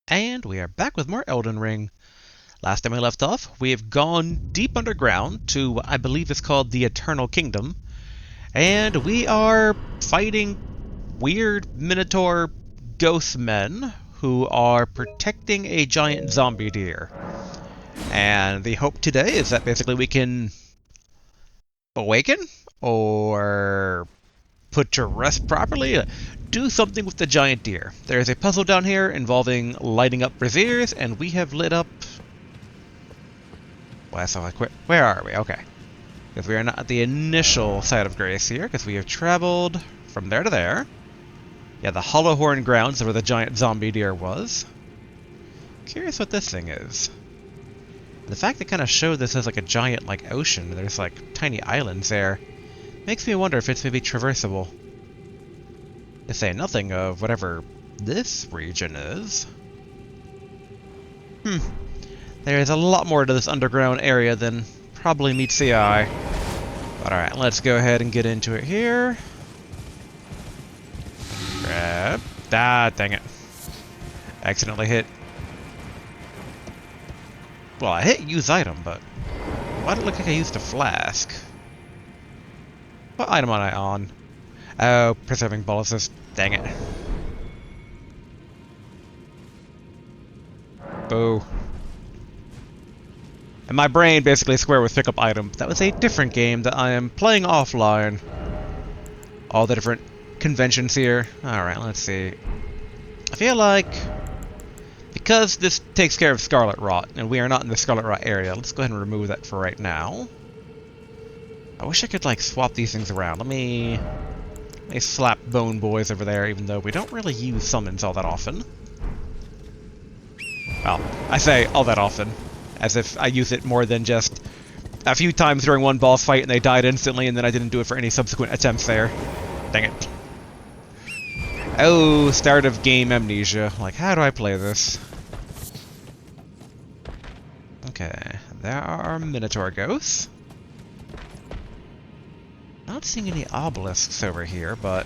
And we are back with more Elden Ring. Last time we left off, we have gone deep underground to what I believe is called the Eternal Kingdom, and we are fighting weird minotaur ghost men who are protecting a giant zombie deer. And the hope today is that basically we can awaken or put to rest properly, do something with the giant deer. There is a puzzle down here involving lighting up braziers, and we have lit up... Well, that's how I quit. Where are we? Okay. Because we are not at the initial site of grace here, because we have traveled from there to there. Yeah, the Hollowhorn grounds where the giant zombie deer was. Curious what this thing is. The fact they kind of show this as like a giant ocean, there's like tiny islands there, makes me wonder if it's maybe traversable. To say nothing of whatever this region is. There's a lot more to this underground area than probably meets the eye. But alright, let's go ahead and get into it here. Grab. Ah, dang it. Accidentally hit. Well, I hit use item, but why did it look like I used a flask? What item am I on? Oh, preserving boluses. Dang it. Boo. And my brain basically square with pickup item. That was a different game that I am playing offline. All the different conventions here. Alright, let's see. I feel like... because this takes care of Scarlet Rot, and we are not in the Scarlet Rot area, let's go ahead and remove that for right now. I wish I could, swap these things around. Let me slap Bone Boys over there, even though we don't really use summons all that often. Well, I say all that often, as if I use it more than just a few times during one boss fight and they died instantly, and then I didn't do it for any subsequent attempts there. Dang it. Oh, start of game amnesia. How do I play this? Okay, there are Minotaur ghosts. Not seeing any obelisks over here, but...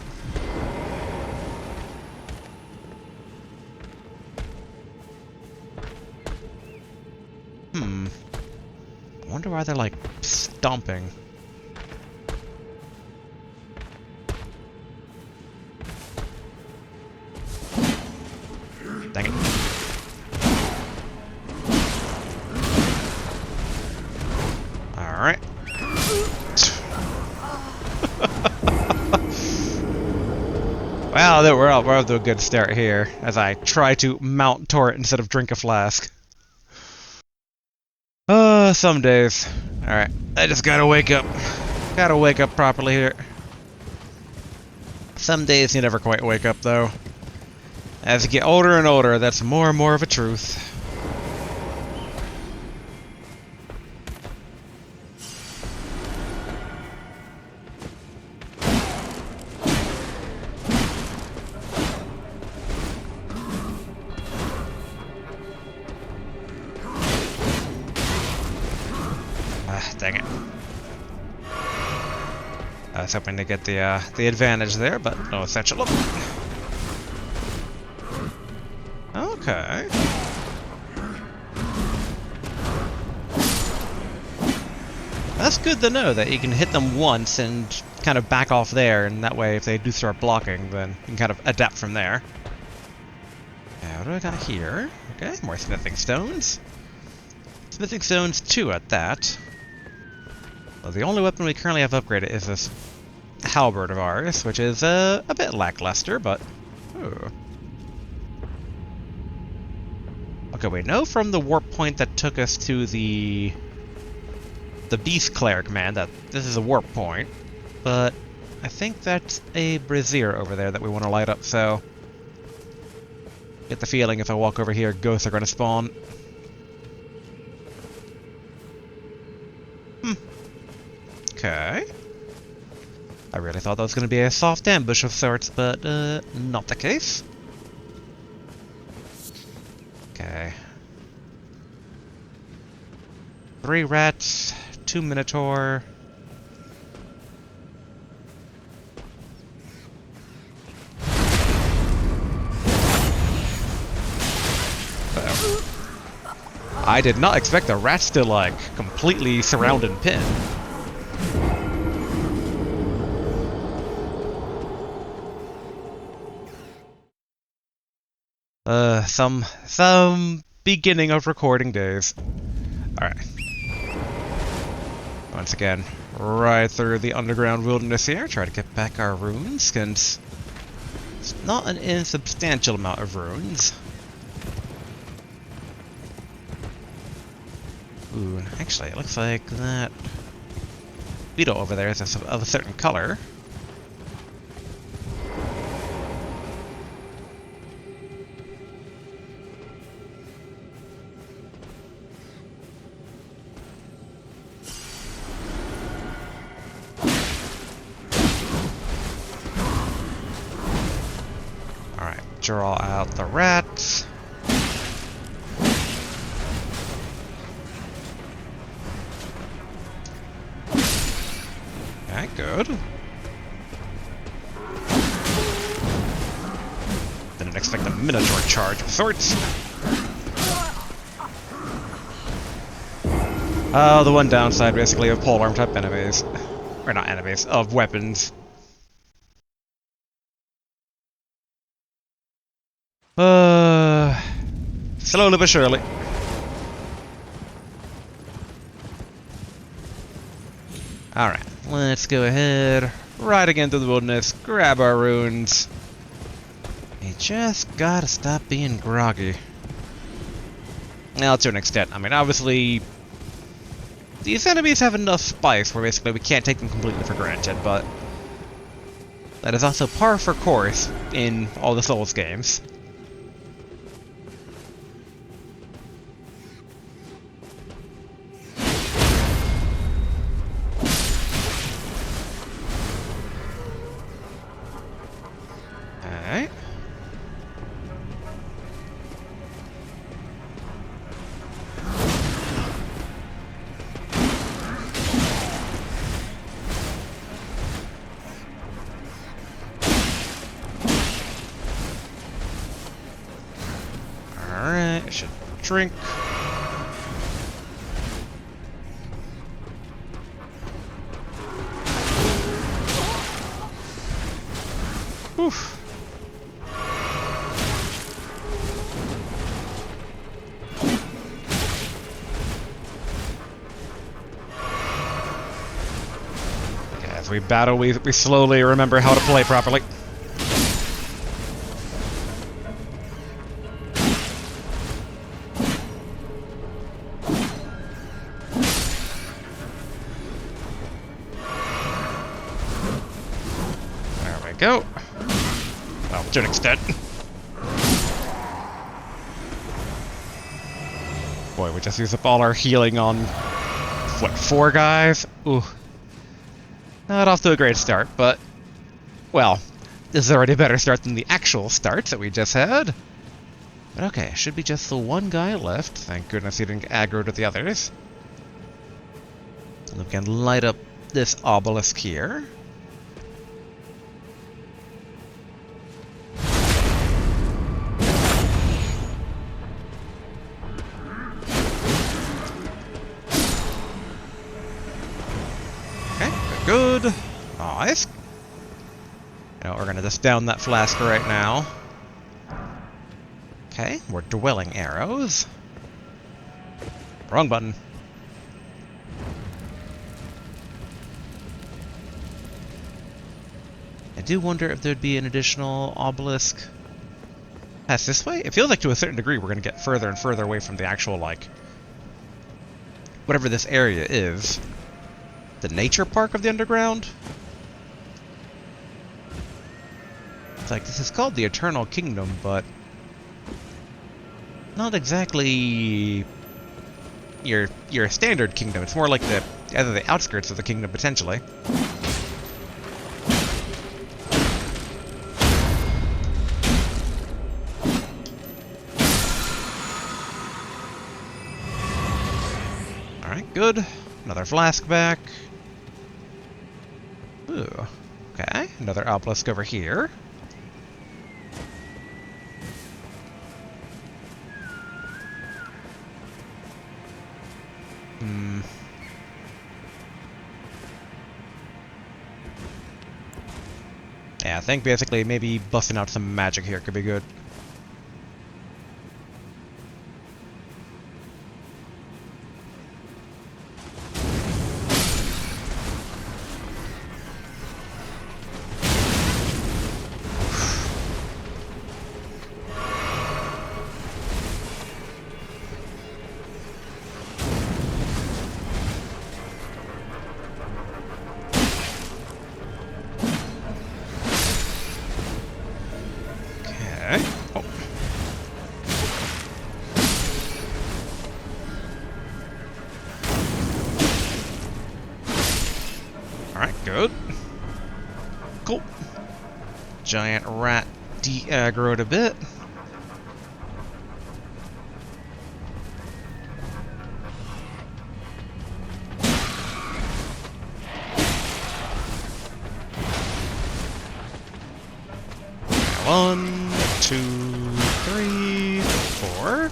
I wonder why they're, stomping. Dang it. Alright. Well, we're off to a good start here, as I try to mount turret instead of drink a flask. Some days. Alright, I just gotta wake up. Gotta wake up properly here. Some days you never quite wake up, though. As you get older and older, that's more and more of a truth. Dang it. I was hoping to get the advantage there, but no essential. Okay. That's good to know that you can hit them once and kind of back off there, and that way if they do start blocking, then you can kind of adapt from there. Now, what do I got here? Okay, more smithing stones. Smithing stones 2 at that. Well, the only weapon we currently have upgraded is this halberd of ours, which is a bit lackluster, but... Ooh. Okay, we know from the warp point that took us to the Beast Cleric man that this is a warp point, but I think that's a brazier over there that we want to light up, so... Get the feeling if I walk over here, ghosts are going to spawn. Okay. I really thought that was going to be a soft ambush of sorts, but not the case. Okay. 3 rats, 2 minotaur. I did not expect the rats to, like, completely surround and pin. Some beginning of recording days. Alright. Once again, right through the underground wilderness here, try to get back our runes, since it's not an insubstantial amount of runes. Ooh, actually, it looks like that beetle over there is of a certain color. Alright, draw out the rats. Okay, good. Didn't expect a minotaur charge of sorts. Oh, the one downside basically of polearm type enemies. Or not enemies, of weapons. Slowly but surely. Alright, let's go ahead, ride again through the wilderness, grab our runes. You just gotta stop being groggy. Now, to an extent. I mean, obviously, these enemies have enough spice where basically we can't take them completely for granted, but that is also par for course in all the Souls games. Alright. Alright, I should drink. Oof. As we battle, we slowly remember how to play properly. There we go. Well, to an extent. Boy, we just used up all our healing on, what, 4 guys? Ooh. Not off to a great start, but, well, this is already a better start than the actual start that we just had. But okay, should be just the one guy left. Thank goodness he didn't aggro to the others. And we can light up this obelisk here. Good. Nice. You know, we're gonna just down that flask right now. Okay, we're dwelling arrows. Wrong button. I do wonder if there'd be an additional obelisk past this way. It feels like to a certain degree we're gonna get further and further away from the actual, like, whatever this area is. The nature park of the underground? It's like, this is called the Eternal Kingdom, but not exactly your standard kingdom. It's more like either the outskirts of the kingdom, potentially. Alright, good. Another flask back. Ooh. Okay, another obelisk over here. Hmm. Yeah, I think basically maybe busting out some magic here could be good. Okay. Oh. Alright, good. Cool. Giant rat de-aggroed a bit. One, two, three, four.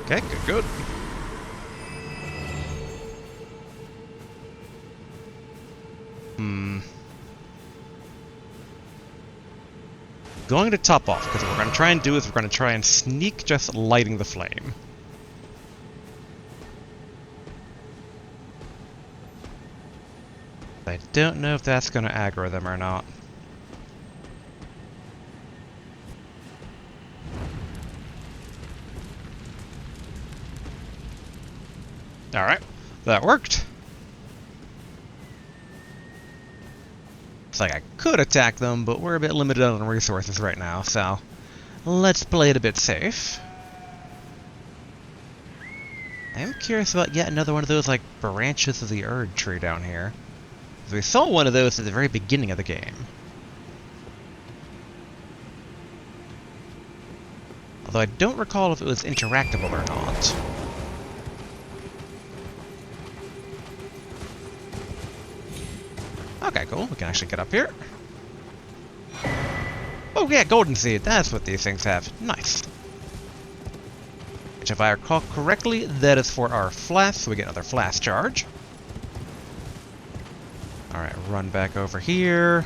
Okay, good, good. Going to top off, because what we're going to try and do is we're going to try and sneak just lighting the flame. I don't know if that's going to aggro them or not. Alright, that worked. Looks like I could attack them, but we're a bit limited on resources right now, so let's play it a bit safe. I am curious about yet another one of those, like, branches of the Erd tree down here. We saw one of those at the very beginning of the game. Although I don't recall if it was interactable or not. Okay, cool. We can actually get up here. Oh yeah, golden seed. That's what these things have. Nice. Which, if I recall correctly, that is for our flask, so we get another flask charge. Alright, run back over here.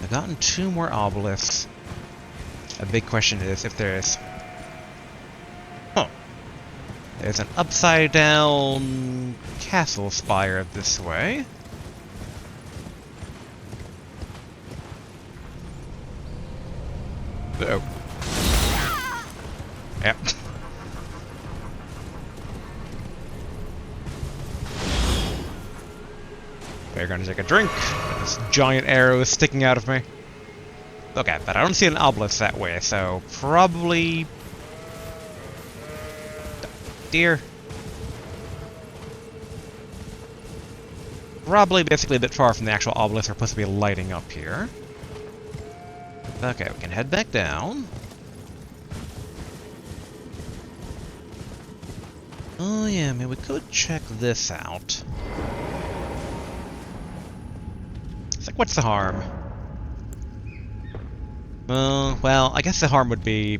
I've gotten 2 more obelisks. A big question is if there's... There's an upside-down castle spire this way. Uh-oh. Yep. We're gonna take a drink. This giant arrow is sticking out of me. Okay, but I don't see an obelisk that way, so probably... Deer. Probably basically a bit far from the actual obelisk we're supposed to be lighting up here. Okay, we can head back down. Oh yeah, I mean, we could check this out. It's like, what's the harm? Well, I guess the harm would be...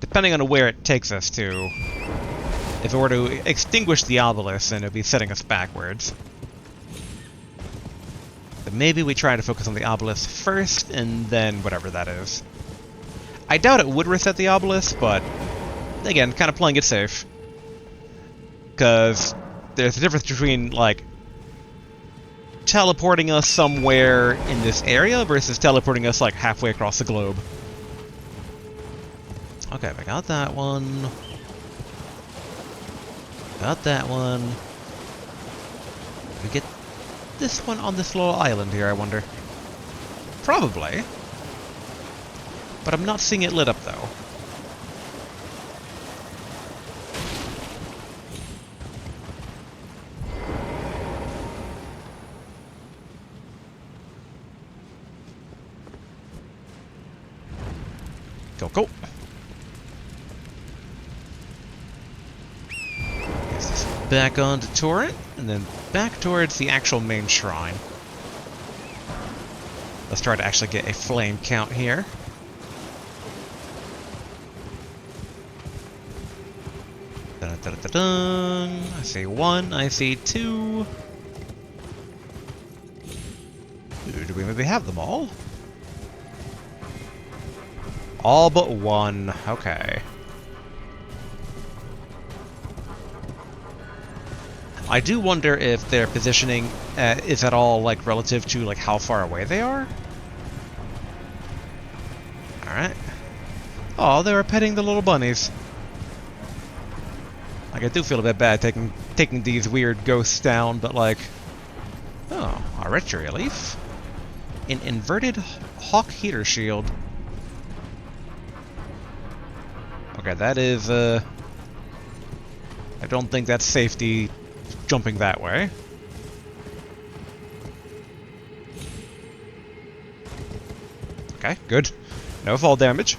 depending on where it takes us to. If it were to extinguish the obelisk, then it would be setting us backwards. But maybe we try to focus on the obelisk first, and then whatever that is. I doubt it would reset the obelisk, but again, kind of playing it safe. Because there's a difference between, like, teleporting us somewhere in this area versus teleporting us, like, halfway across the globe. Okay, I got that one. Got that one. We get this one on this little island here, I wonder. Probably. But I'm not seeing it lit up, though. Go, go. Guess this back onto turret, and then back towards the actual main shrine. Let's try to actually get a flame count here. Dun, dun, dun, dun. I see one, I see two. Ooh, do we maybe have them all? All but one. Okay. I do wonder if their positioning is at all like relative to like how far away they are. All right. Oh, they were petting the little bunnies. Like, I do feel a bit bad taking these weird ghosts down, but like, oh, a retro leaf, an inverted hawk heater shield. Okay, that is I don't think that's safety jumping that way. Okay, good. No fall damage.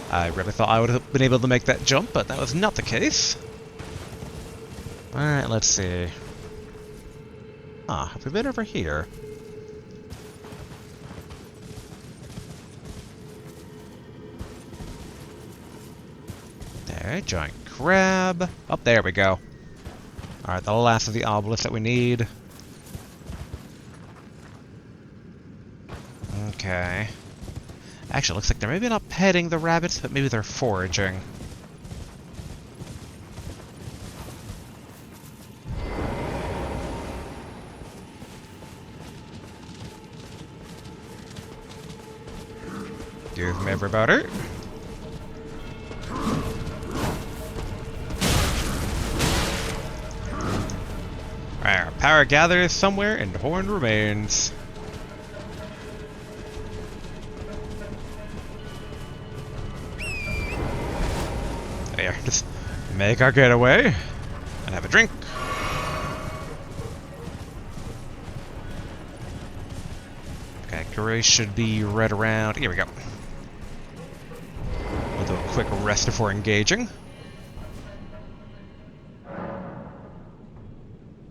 I really thought I would have been able to make that jump, but that was not the case. Alright, let's see. Ah, have we been over here? There, giant crab. Oh, there we go. Alright, the last of the obelisks that we need. Okay. Actually, looks like they're maybe not petting the rabbits, but maybe they're foraging. Excuse me, everybody. Our power gathers somewhere in horned remains. There, just make our getaway and have a drink. Okay, Grace should be right around. Here we go. We'll do a quick rest before engaging.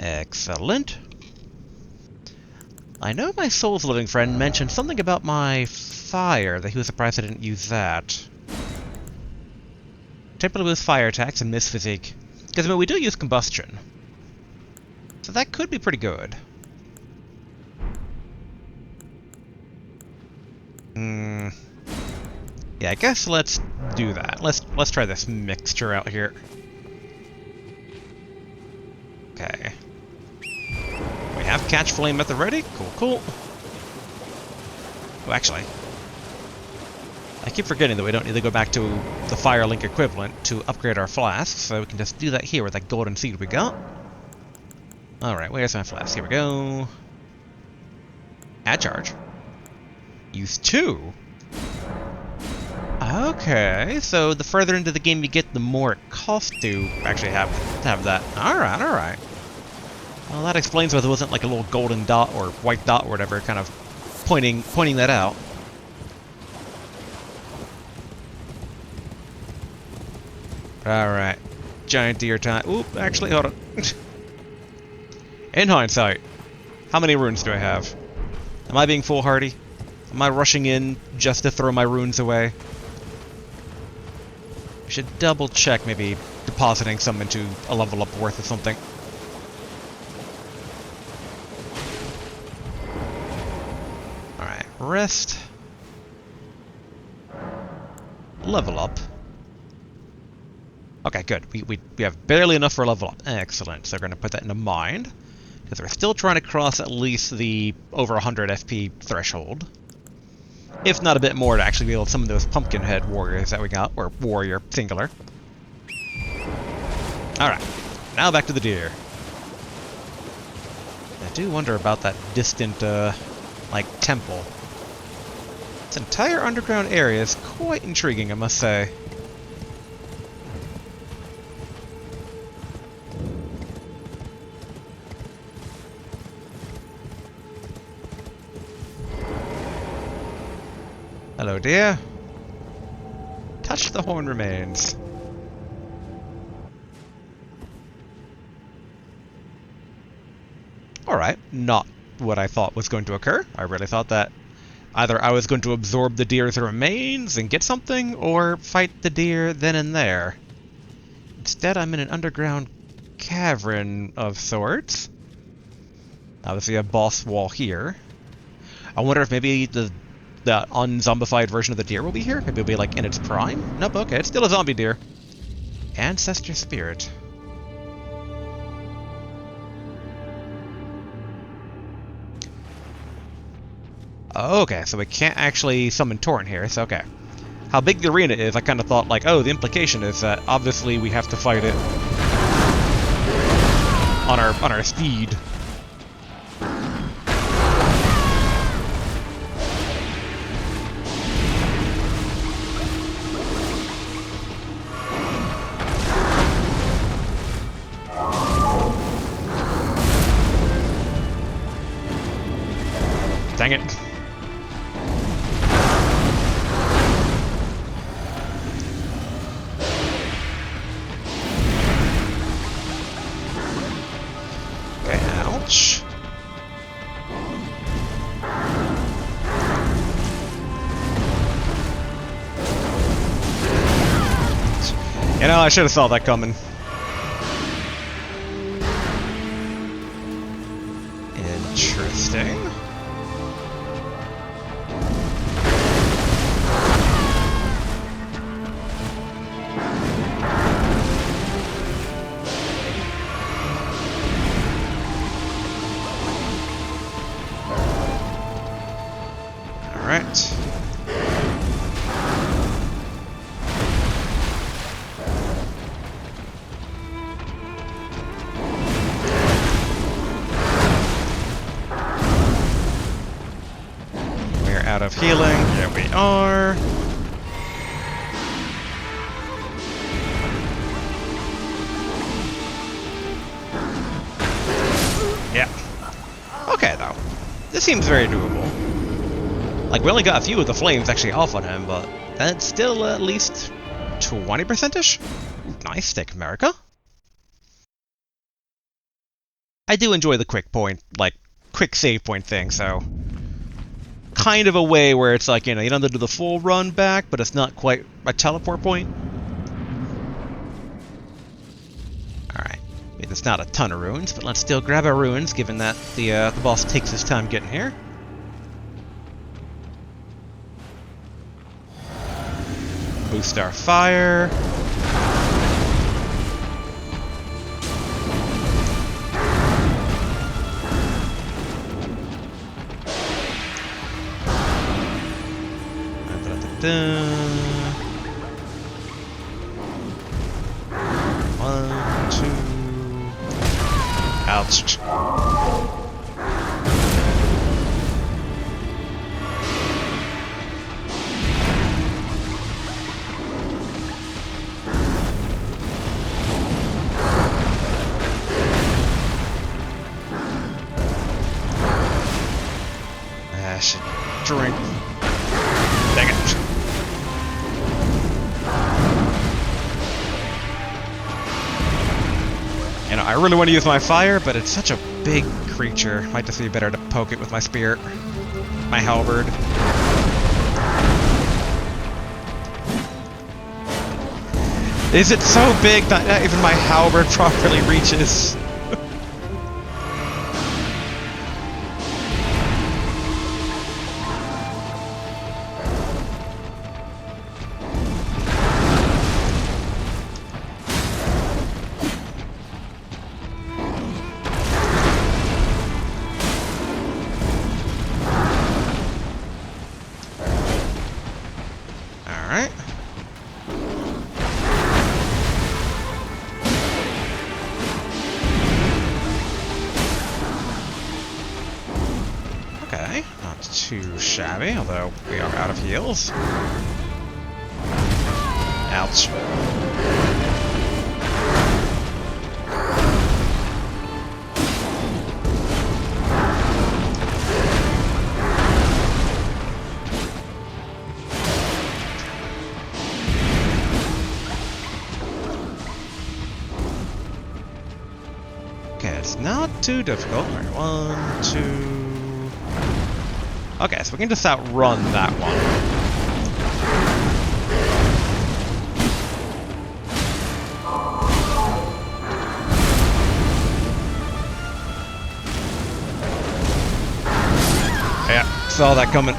Excellent. I know my soul's living friend mentioned something about my fire, that he was surprised I didn't use that. Typically with fire attacks and miss physique. Because, I mean, we do use combustion. So that could be pretty good. Yeah, I guess let's do that. Let's try this mixture out here. Okay. We have catch flame at the ready. Cool, cool. Oh, actually, I keep forgetting that we don't need to go back to the Fire Link equivalent to upgrade our flasks, so we can just do that here with that golden seed we got. Alright, where's my flask? Here we go. Add charge. Use 2. Okay, so the further into the game you get, the more it costs to actually have that. Alright, alright. Well, that explains why there wasn't like a little golden dot or white dot or whatever kind of pointing that out. Alright. Giant deer time. Oop, actually, hold on. In hindsight, how many runes do I have? Am I being foolhardy? Am I rushing in just to throw my runes away? I should double check maybe depositing some into a level up worth or something. Alright, rest. Level up. Okay, good. We have barely enough for a level up. Excellent. So we're going to put that into mind. Because we're still trying to cross at least the over 100 FP threshold. If not a bit more to actually be able to summon those pumpkin head warriors that we got. Or warrior, singular. Alright. Now back to the deer. I do wonder about that distant, like, temple. This entire underground area is quite intriguing, I must say. Hello, dear. Touch the horn remains. Alright, not what I thought was going to occur. I really thought that either I was going to absorb the deer's remains and get something, or fight the deer then and there. Instead, I'm in an underground cavern of sorts. Obviously, a boss wall here. I wonder if maybe the unzombified version of the deer will be here? Maybe it'll be like in its prime? Nope, okay, it's still a zombie deer. Ancestor spirit. Okay, so we can't actually summon Torrent here, so okay. How big the arena is, I kind of thought like, oh, the implication is that obviously we have to fight it on our speed. Dang it. Okay, ouch. You know, I should have saw that coming. Interesting. Alright. We're out of healing. Yeah, we are. Yeah. Okay, though. This seems very doable. Like, we only got a few of the flames actually off on him, but that's still at least 20%-ish? Nice, thank America. I do enjoy the quick save point thing, so... Kind of a way where it's like, you know, you don't have to do the full run back, but it's not quite a teleport point. Alright. I mean, there's not a ton of ruins, but let's still grab our ruins, given that the boss takes his time getting here. Boost our fire. One, two. Ouch. I should drink. Dang it. You know, I really want to use my fire, but it's such a big creature. Might just be better to poke it with my spear. My halberd. Is it so big that not even my halberd properly reaches? Alright. Okay, not too shabby, although we are out of heals. Ouch. Okay, it's not too difficult. Alright, 1, 2... Okay, so we can just outrun that one. saw that coming.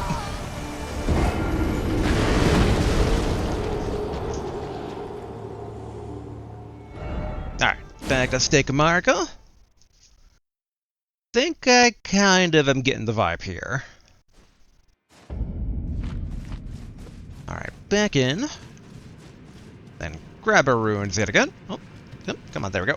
Alright, back to Stake America. Think I kind of am getting the vibe here. Alright, back in. Then grab our ruins yet again. Oh, yep, come on, there we go.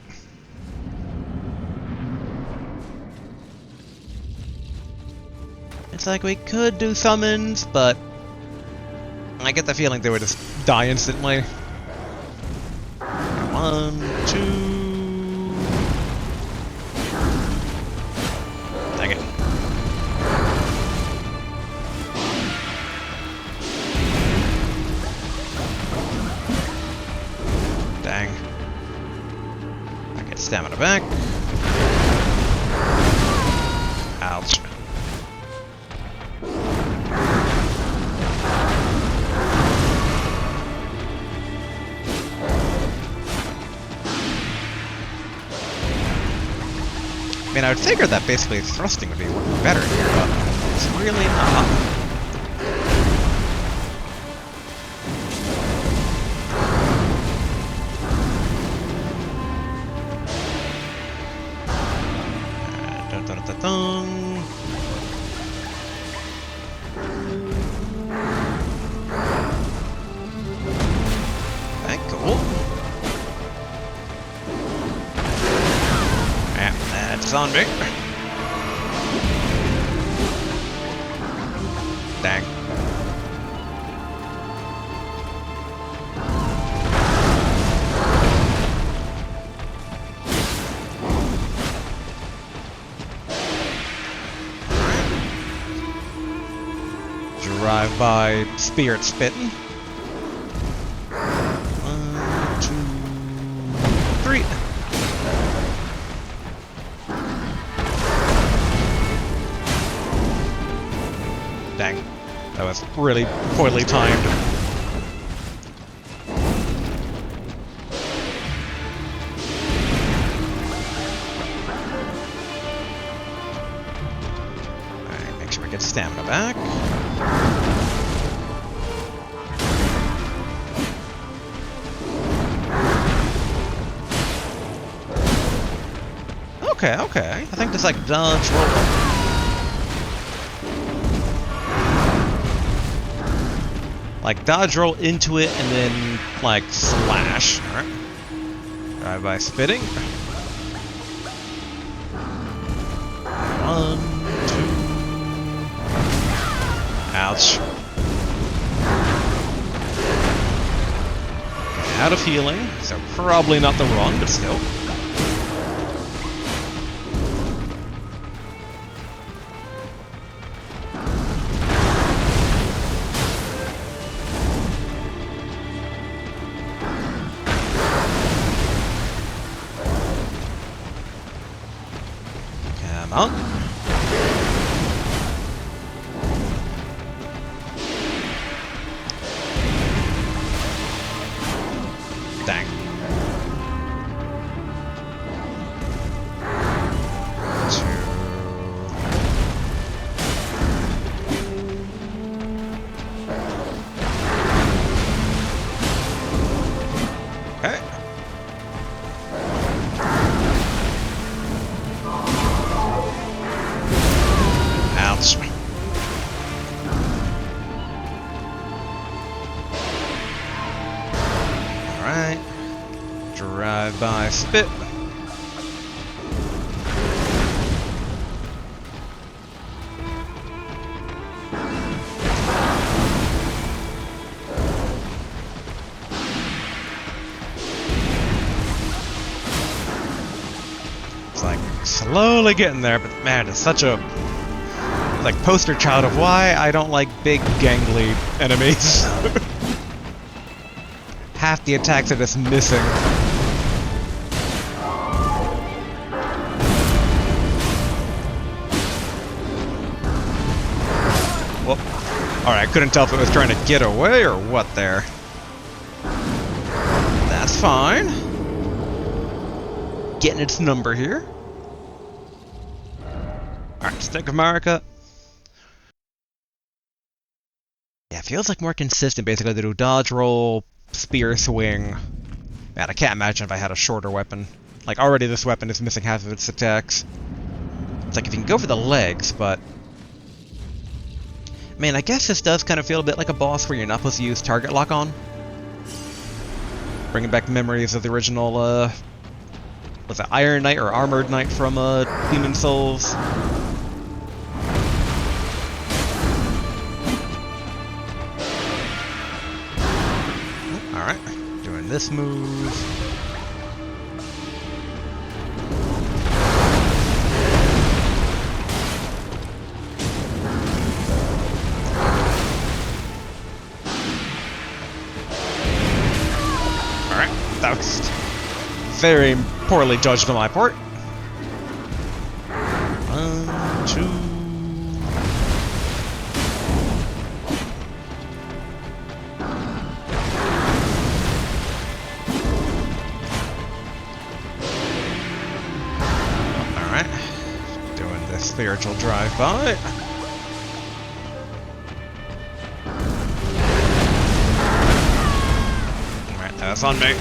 It's like we could do summons, but I get the feeling they would just die instantly. 1, 2... Dang it. Dang. I get stamina back. Ouch. I mean, I would figure that basically thrusting would be working better here, but it's really not. Dun, dun, dun, dun. Okay, cool. That's on me. Dang. Drive-by spirit spitting. 1, 2, 3. Dang, that was really poorly timed. Alright, make sure we get stamina back. Okay, okay. I think just like dodge roll. Like, dodge roll into it and then, like, slash. Alright. Drive by spitting. 1, 2. Ouch. Out of healing, so probably not the run, but still. Come on. Dang. Okay. Ouch. Alright. Drive by spit. It's like slowly getting there, but man, it's such a like poster child of why I don't like big gangly enemies. Half the attacks are just missing. Well, alright, I couldn't tell if it was trying to get away or what there. That's fine. Getting its number here. Alright, Stick of Marika. Yeah, it feels like more consistent, basically, to do dodge roll, spear swing. Man, I can't imagine if I had a shorter weapon. Like, already this weapon is missing half of its attacks. It's like if you can go for the legs, but... Man, I guess this does kind of feel a bit like a boss where you're not supposed to use target lock on. Bringing back memories of the original, was it Iron Knight or Armored Knight from, Demon Souls? Alright, doing this move. Alright, that was very poorly judged on my part. 1, 2... Spiritual drive-by. Alright, that's on me.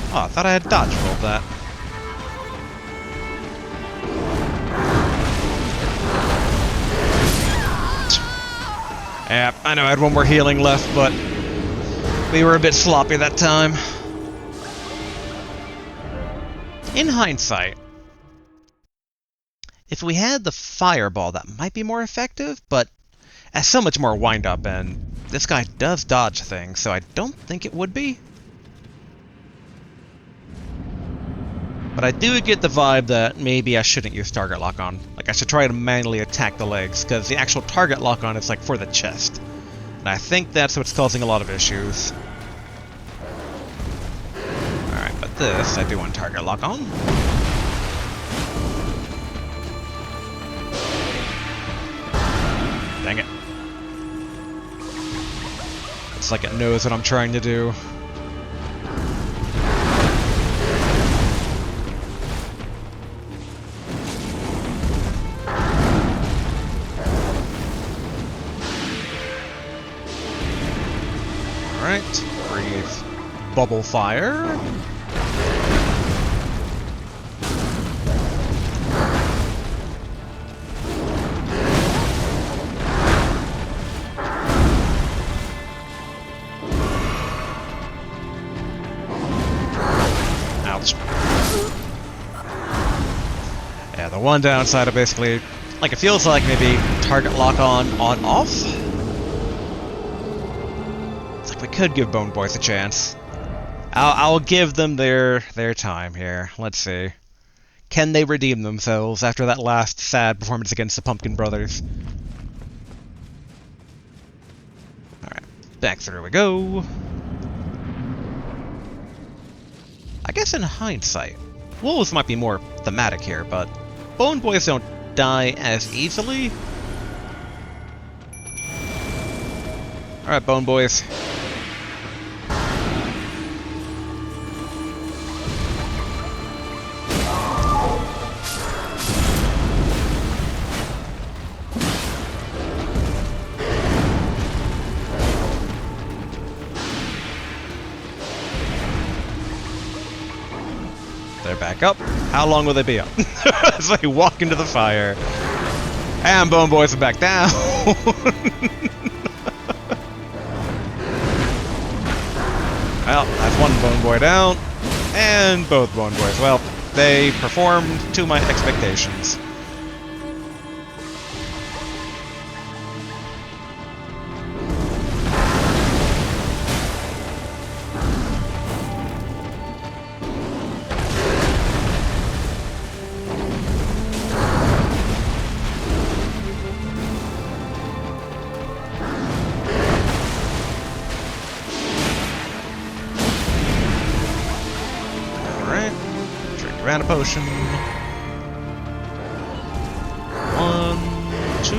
Oh, I thought I had dodge rolled that. Yeah, I know I had one more healing left, but we were a bit sloppy that time. In hindsight, if we had the fireball, that might be more effective, but that's so much more wind-up, and this guy does dodge things, so I don't think it would be. But I do get the vibe that maybe I shouldn't use target lock on. Like, I should try to manually attack the legs, because the actual target lock on is like for the chest. And I think that's what's causing a lot of issues. Alright, but this I do want target lock on. Dang it. It's like it knows what I'm trying to do. Alright, breathe bubble fire. Ouch. Yeah, the one downside of basically, like, it feels like maybe target lock on off. We could give Bone Boys a chance. I'll give them their time here. Let's see. Can they redeem themselves after that last sad performance against the Pumpkin Brothers? Alright, back through we go. I guess in hindsight, wolves might be more thematic here, but Bone Boys don't die as easily. Alright, Bone Boys. They're back up. How long will they be up? As they walk into the fire. And Bone Boys are back down. Well, that's one Bone Boy down. And both Bone Boys. Well, they performed to my expectations. kind of potion. 1, 2.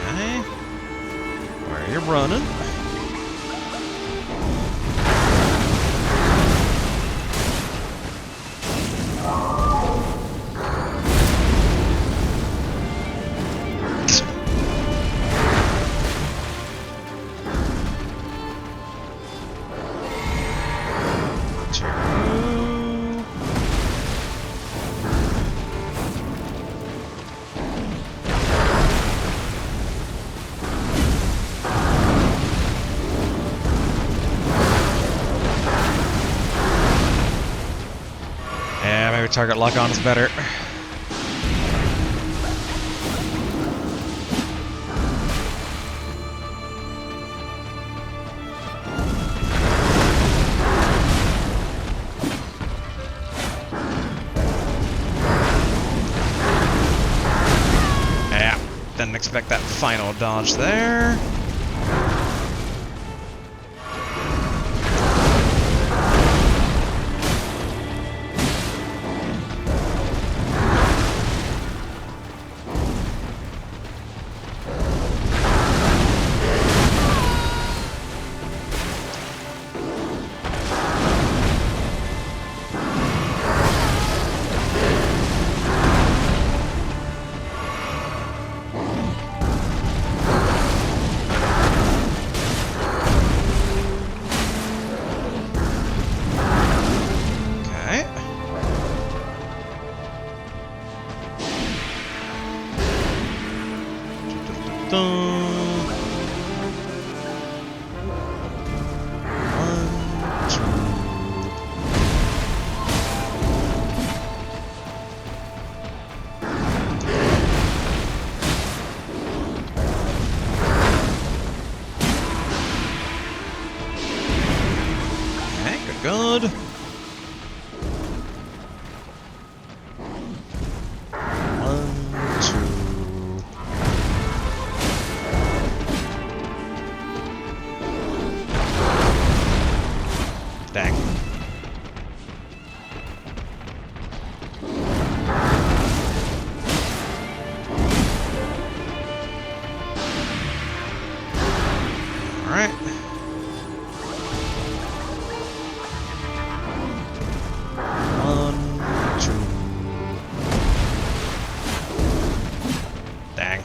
Okay. Where are you running? Yeah, maybe target lock on is better. Yeah, didn't expect that final dodge there. Good. 1, 2. Dang. All right. 1, 2. Dang.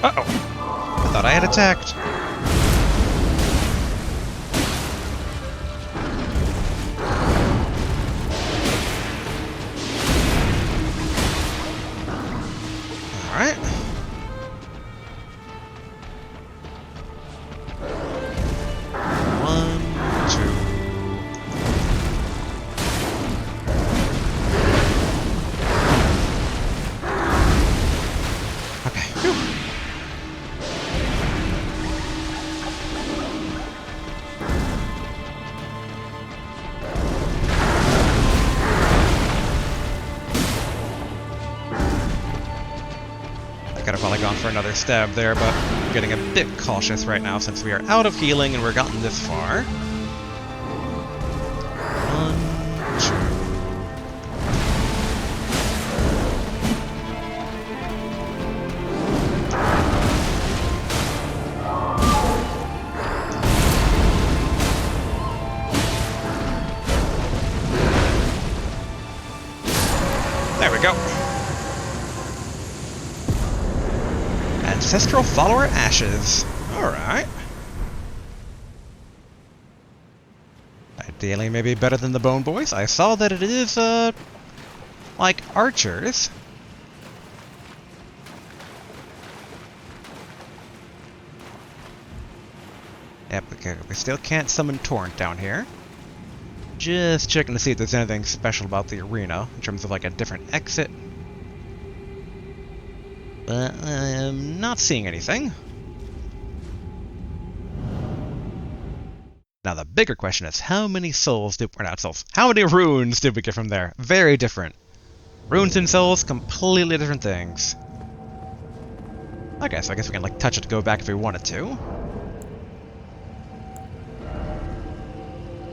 Uh-oh. I thought I had attacked. Alright. 1, 2. Okay. Whew. I could have probably gone for another stab there, but I'm getting a bit cautious right now since we are out of healing and we're gotten this far. 1, 2. There we go. Ancestral Follower Ashes. Alright. Ideally, maybe better than the Bone Boys. I saw that it is, like archers. Yep, okay, we still can't summon Torrent down here. Just checking to see if there's anything special about the arena, in terms of like a different exit. But I'm not seeing anything. Now the bigger question is, how many souls did, or not souls, how many runes did we get from there? Very different. Runes and souls, completely different things. Okay, so I guess we can like touch it to go back if we wanted to.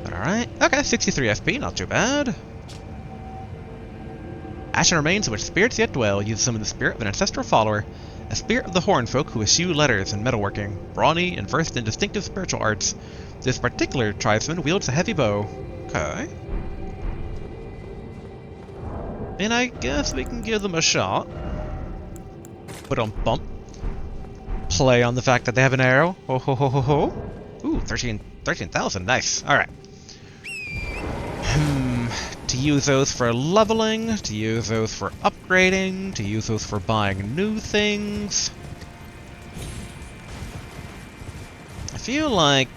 But alright, okay, 63 FP, not too bad. Ashen remains in which spirits yet dwell. You summon the spirit of an ancestral follower, a spirit of the horn folk who eschew letters and metalworking, brawny and versed in distinctive spiritual arts. This particular tribesman wields a heavy bow. Okay. And I guess we can give them a shot. Put on bump. Play on the fact that they have an arrow. Ho ho ho ho ho. Ooh, 13,000. Nice. Alright. To use those for leveling, to use those for upgrading, to use those for buying new things. I feel like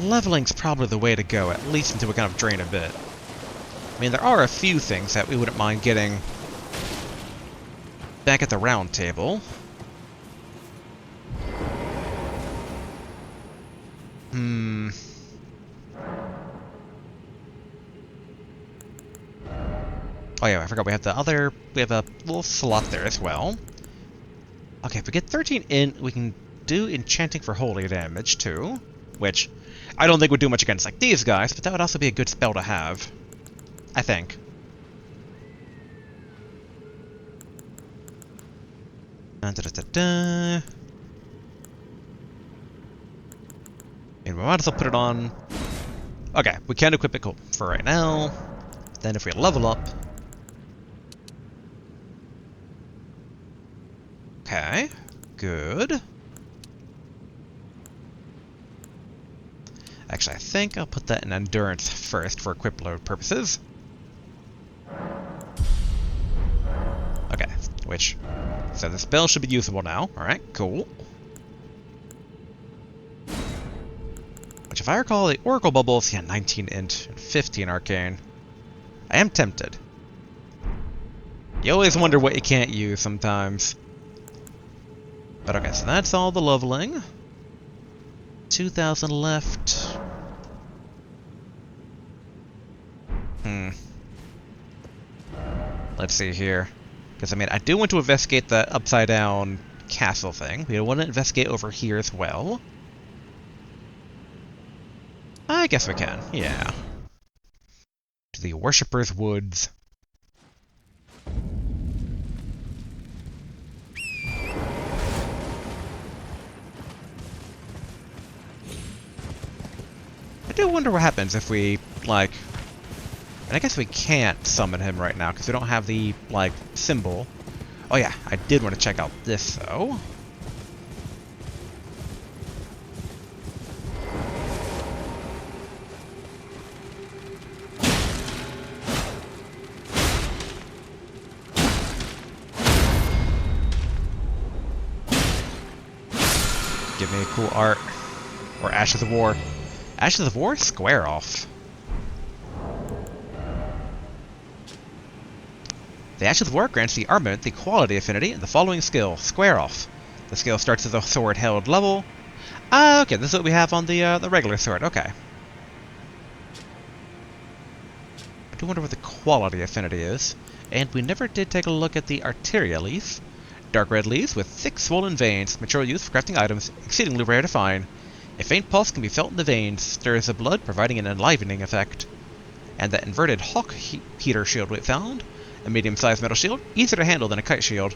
leveling's probably the way to go, at least until we kind of drain a bit. I mean, there are a few things that we wouldn't mind getting back at the round table. Oh yeah, I forgot we have we have a little slot there as well. Okay, if we get 13 in, we can do enchanting for holy damage too, which I don't think would do much against like these guys, but that would also be a good spell to have, I think. And we might as well put it on. Okay, we can equip it for right now. Then if we level up. Okay, good. Actually, I think I'll put that in endurance first for equip load purposes. Okay, so the spell should be usable now. Alright, cool. Which, if I recall, the Oracle Bubbles, yeah, 19 int and 15 arcane. I am tempted. You always wonder what you can't use sometimes. But okay, so that's all the leveling. 2,000 left. Let's see here. Because, I mean, I do want to investigate the upside-down castle thing. We want to investigate over here as well. I guess we can, yeah. To the Worshipper's Woods. I do wonder what happens if we, like... And I guess we can't summon him right now, because we don't have the, like, symbol. Oh yeah, I did want to check out this, though. Give me a cool art. Or Ashes of War. Ashes of War? Square off. The Ashes of War grants the armament the quality affinity and the following skill, Square Off. The skill starts as a sword held level. Ah, okay, this is what we have on the regular sword, okay. I do wonder what the quality affinity is. And we never did take a look at the Arteria leaf. Dark red leaves with thick swollen veins, mature use for crafting items, exceedingly rare to find. A faint pulse can be felt in the veins, stirs the blood, providing an enlivening effect. And that inverted hawk heater shield we found. A medium-sized metal shield, easier to handle than a kite shield.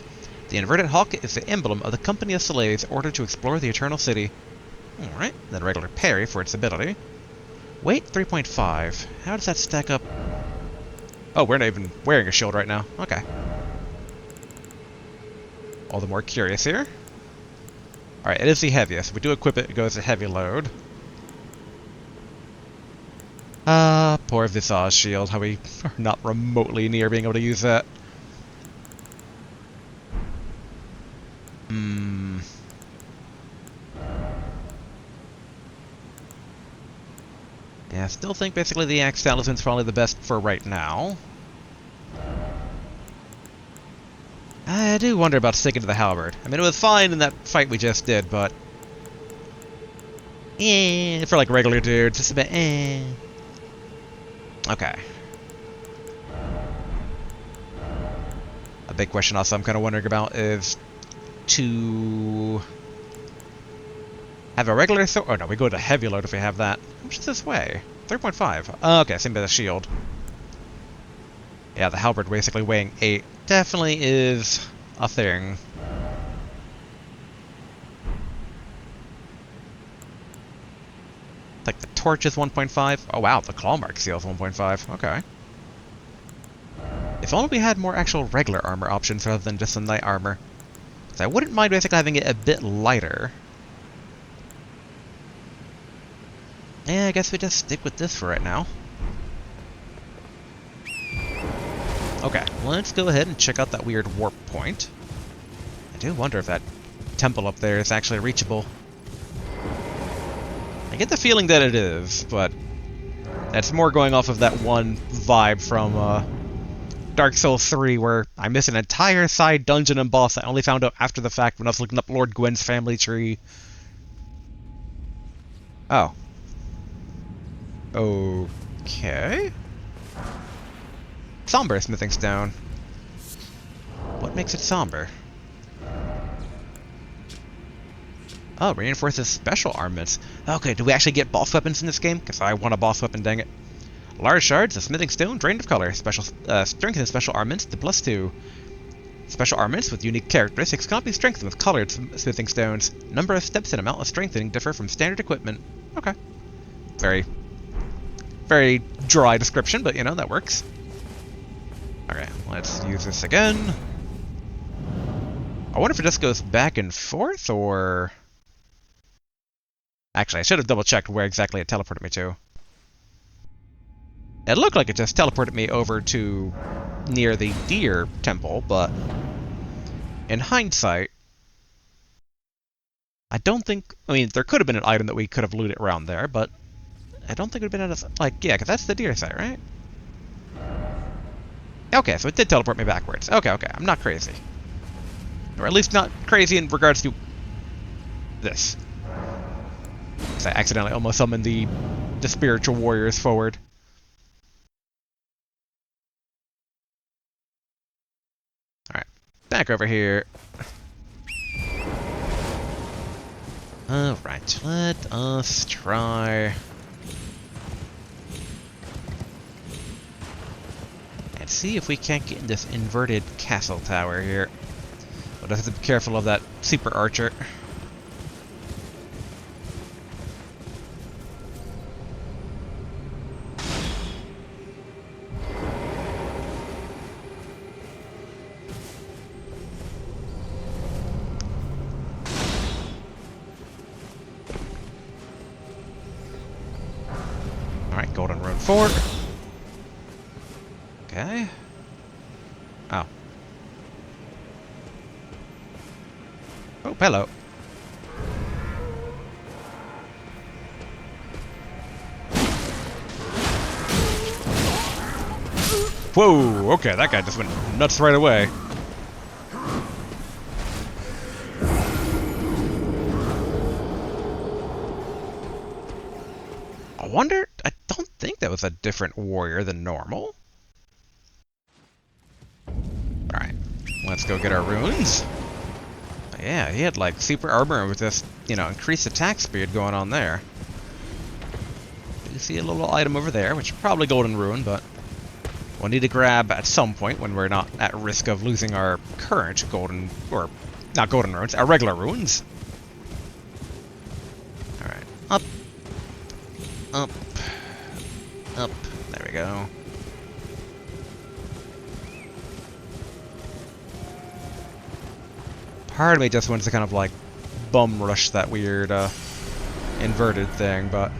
The inverted hawk is the emblem of the company of slaves ordered to explore the Eternal City. Alright, then regular parry for its ability. Weight 3.5. How does that stack up? Oh, we're not even wearing a shield right now. Okay. All the more curious here. Alright, it is the heaviest. If we do equip it, it goes to heavy load. Ah, poor Visage shield, how we are not remotely near being able to use that. Yeah, I still think basically the axe talisman's probably the best for right now. I do wonder about sticking to the halberd. I mean, it was fine in that fight we just did, but... for like regular dudes, just a bit Okay. A big question also I'm kind of wondering about is to have a regular sword. Oh no, we go to heavy load if we have that. How much is this weigh? 3.5. Oh, okay, same as the shield. Yeah, the halberd basically weighing 8 definitely is a thing. Like the torch is 1.5. Oh wow, the claw mark seal is 1.5. Okay. If only we had more actual regular armor options rather than just some knight armor. So I wouldn't mind basically having it a bit lighter. Yeah, I guess we just stick with this for right now. Okay, let's go ahead and check out that weird warp point. I do wonder if that temple up there is actually reachable. I get the feeling that it is, but that's more going off of that one vibe from Dark Souls 3 where I missed an entire side dungeon and boss I only found out after the fact when I was looking up Lord Gwyn's family tree. Oh. Okay. Somber smithing stone. What makes it somber? Oh, reinforces special armaments. Okay, do we actually get boss weapons in this game? Because I want a boss weapon, dang it. Large shards, a smithing stone, drained of color. Special strength and special armaments, the +2. Special armaments with unique characteristics cannot be strengthened with colored smithing stones. Number of steps and amount of strengthening differ from standard equipment. Okay. Very, very dry description, but you know, that works. Okay, let's use this again. I wonder if it just goes back and forth, or... Actually, I should have double-checked where exactly it teleported me to. It looked like it just teleported me over to near the deer temple, but in hindsight, I don't think... I mean, there could have been an item that we could have looted around there, but I don't think it would have been... Like, yeah, because that's the deer site, right? Okay, so it did teleport me backwards. Okay, okay, I'm not crazy. Or at least not crazy in regards to this. Because I accidentally almost summoned the spiritual warriors forward. Alright, back over here. Alright, let us try... and see if we can't get in this inverted castle tower here. But I have to be careful of that super archer. Alright, golden rune 4. Okay. Oh. Oh, hello. Whoa, okay, that guy just went nuts right away. I wonder, I don't think that was a different warrior than normal. Alright, let's go get our runes. Yeah, he had like super armor with this, you know, increased attack speed going on there. You see a little item over there, which is probably golden rune, but we'll need to grab at some point when we're not at risk of losing our current golden, or not golden runes, our regular runes. Alright, up, up, up, there we go. Part of me just wants to kind of like bum rush that weird inverted thing, but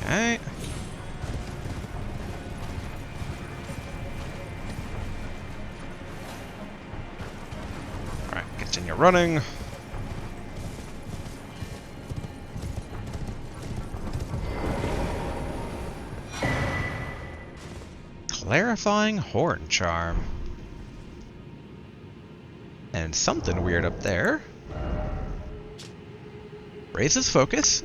okay. Alright, Continue running. Clarifying horn charm. And something weird up there. Raises focus.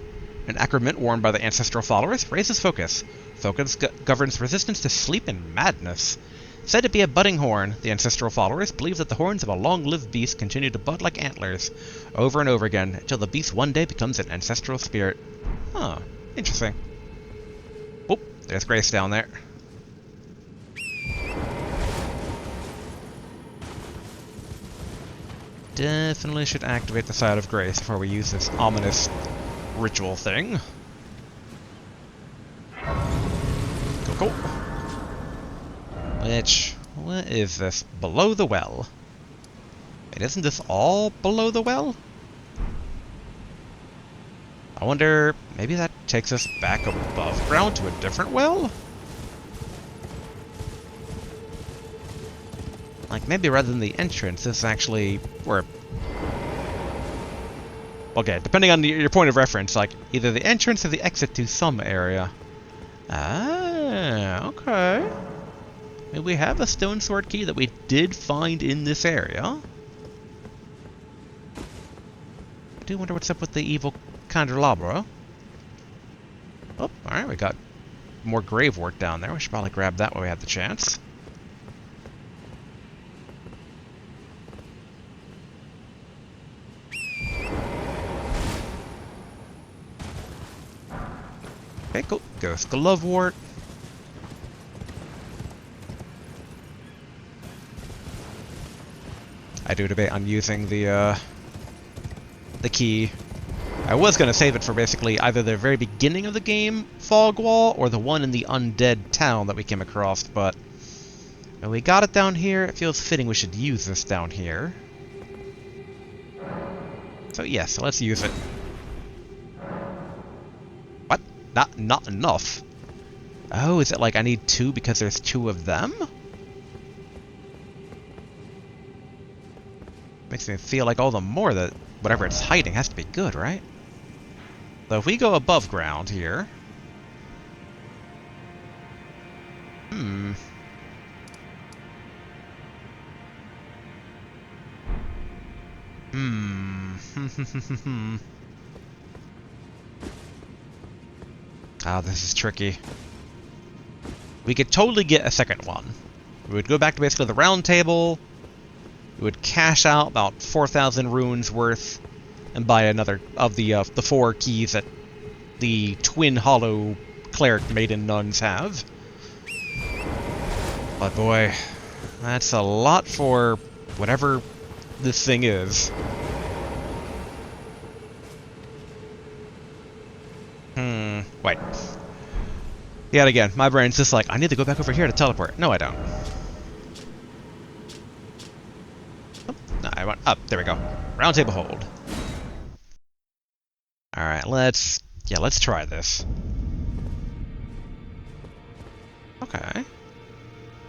An acrament worn by the ancestral followers. Raises focus. Focus governs resistance to sleep and madness. Said to be a budding horn, the ancestral followers believe that the horns of a long-lived beast continue to bud like antlers, over and over again, until the beast one day becomes an ancestral spirit. Huh. Interesting. Oh, there's Grace down there. Definitely should activate the Side of Grace before we use this ominous ritual thing. Cool. What is this? Below the well. Wait, isn't this all below the well? I wonder, maybe that takes us back above ground to a different well? Like, maybe rather than the entrance, this is actually where... Okay, depending on your point of reference, like, either the entrance or the exit to some area. Ah, okay. Maybe we have a Stonesword Key that we did find in this area. I do wonder what's up with the evil candelabra. Oh, alright, we got more grave work down there. We should probably grab that when we have the chance. Okay, cool. Ghost Glovewort. I do debate on using the key. I was going to save it for basically either the very beginning of the game, Fog Wall, or the one in the undead town that we came across, but when we got it down here, it feels fitting we should use this down here. So yes, so let's use it. What? Not enough? Oh, is it like I need two because there's two of them? Makes me feel like all the more that whatever it's hiding has to be good, right? So if we go above ground here... Ah, this is tricky. We could totally get a second one. We would go back to basically the round table. We would cash out about 4,000 runes worth and buy another of the 4 keys that the twin hollow cleric maiden nuns have. But boy, that's a lot for whatever this thing is. Wait. Yet again, my brain's just like, I need to go back over here to teleport. No, I don't. Oh, no, I want up. There we go. Round table hold. Alright, let's try this. Okay.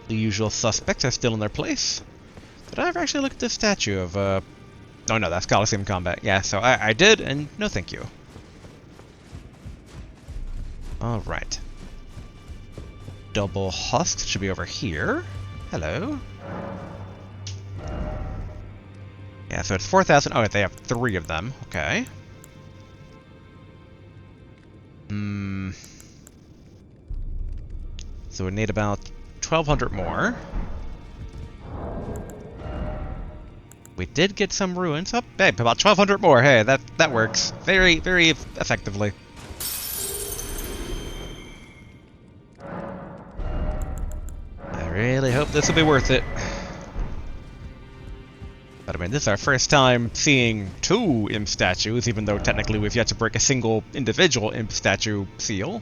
The usual suspects are still in their place. Did I ever actually look at this statue of, Oh no, that's Coliseum Combat. Yeah, so I did, and no thank you. Alright. Double husks should be over here. Hello. Yeah, so it's 4,000. Oh, they have 3 of them. Okay. So we need about 1,200 more. We did get some ruins. Oh, hey, about 1,200 more. Hey, that works very, very effectively. I really hope this will be worth it. But I mean, this is our first time seeing 2 imp statues, even though technically we've yet to break a single individual imp statue seal.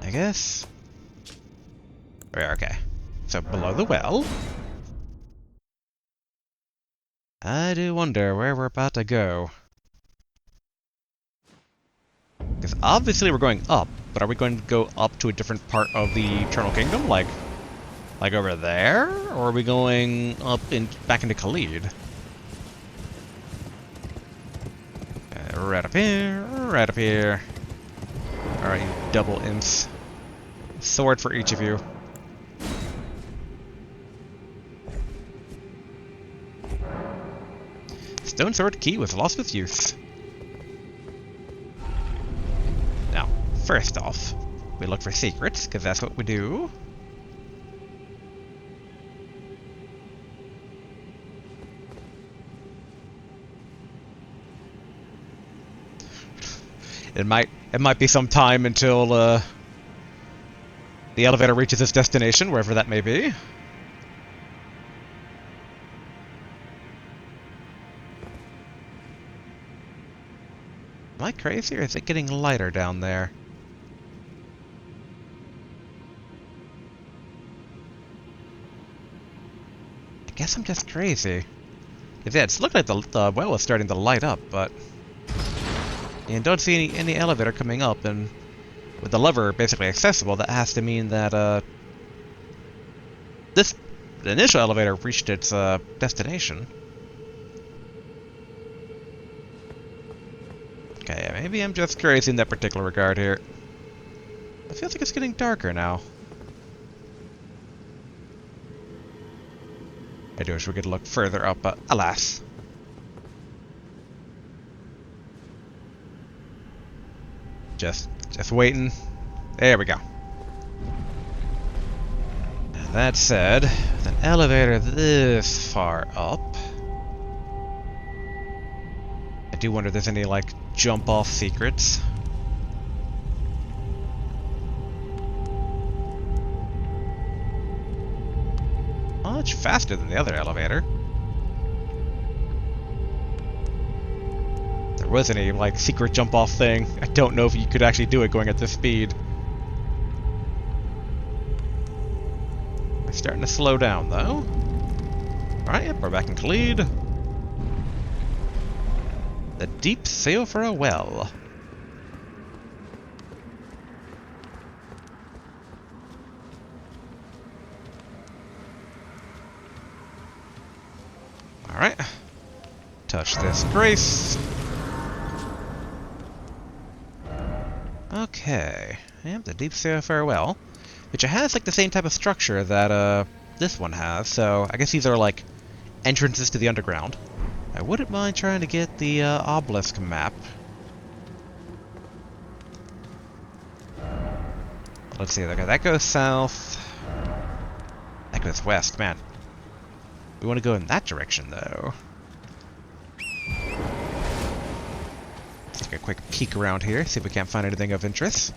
I guess. Okay. So below the well. I do wonder where we're about to go. Because obviously we're going up, but are we going to go up to a different part of the Eternal Kingdom? Like over there? Or are we going up back into Caelid? Right up here, right up here. Alright, you double imps. Sword for each of you. Stonesword Key was lost with use. Now, first off, we look for secrets, because that's what we do. It might be some time until the elevator reaches its destination, wherever that may be. Am I crazy, or is it getting lighter down there? I guess I'm just crazy. Yeah, it's looking like the well is starting to light up, but you don't see any elevator coming up, and with the lever basically accessible, that has to mean that the initial elevator reached its destination. Okay, maybe I'm just crazy in that particular regard here. It feels like it's getting darker now. I do wish we could look further up, but alas. Just waiting. There we go. Now that said, with an elevator this far up, I do wonder if there's any, like, jump-off secrets. Much faster than the other elevator. If there was any, like, secret jump-off thing, I don't know if you could actually do it going at this speed. We're starting to slow down, though. Alright, yep, we're back in Caelid. The deep sail for a well. Alright. Touch this grace. Okay. Yep, the deep sail farewell. Which has like the same type of structure that this one has, so I guess these are like entrances to the underground. I wouldn't mind trying to get the obelisk map. Let's see, okay, that goes south. That goes west, man. We want to go in that direction, though. Let's take a quick peek around here, see if we can't find anything of interest.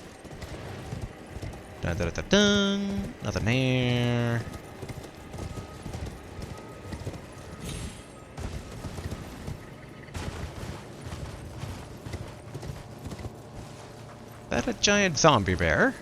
Dun dun dun dun. Nothing here. Is that a giant zombie bear?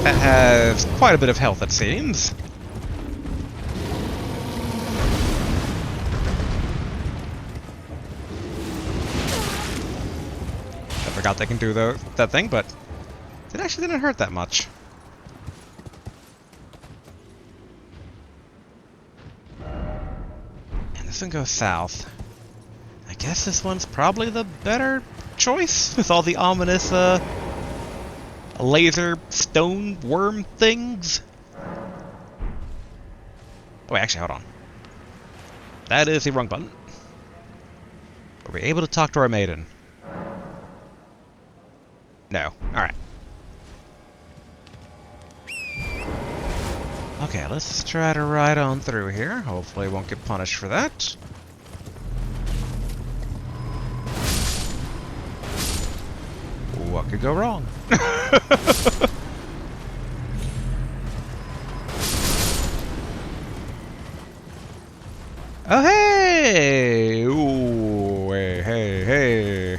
That has quite a bit of health, it seems. I forgot they can do that thing, but it actually didn't hurt that much. And this one goes south. I guess this one's probably the better choice, with all the ominous, laser stone worm things. Oh, wait, actually, hold on. That is the wrong button. Are we able to talk to our maiden? No. Alright. Okay, let's try to ride on through here. Hopefully we won't get punished for that. What could go wrong? Oh, hey! Ooh, hey, hey, hey.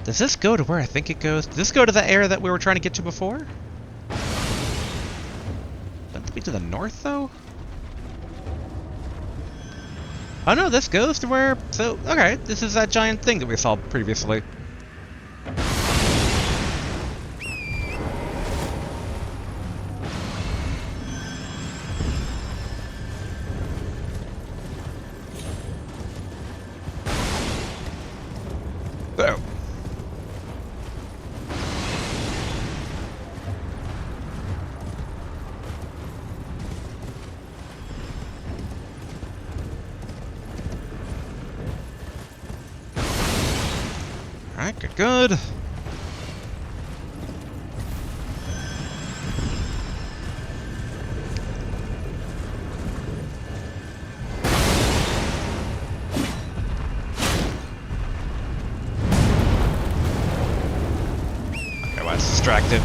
Does this go to where I think it goes? Does this go to the area that we were trying to get to before? Doesn't it be to the north, though? Oh no, this goes to where... So, okay, this is that giant thing that we saw previously. Oh. Alright, good, good. Okay, well, it's distracted.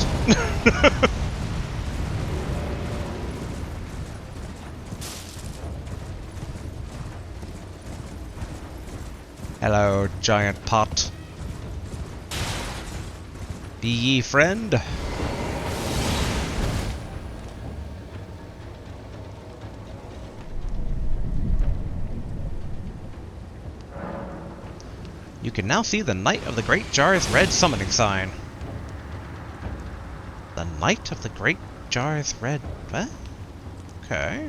Hello, giant pot. Be ye friend? You can now see the Knight of the Great Jar's red summoning sign. The Knight of the Great Jar's red... What? Okay.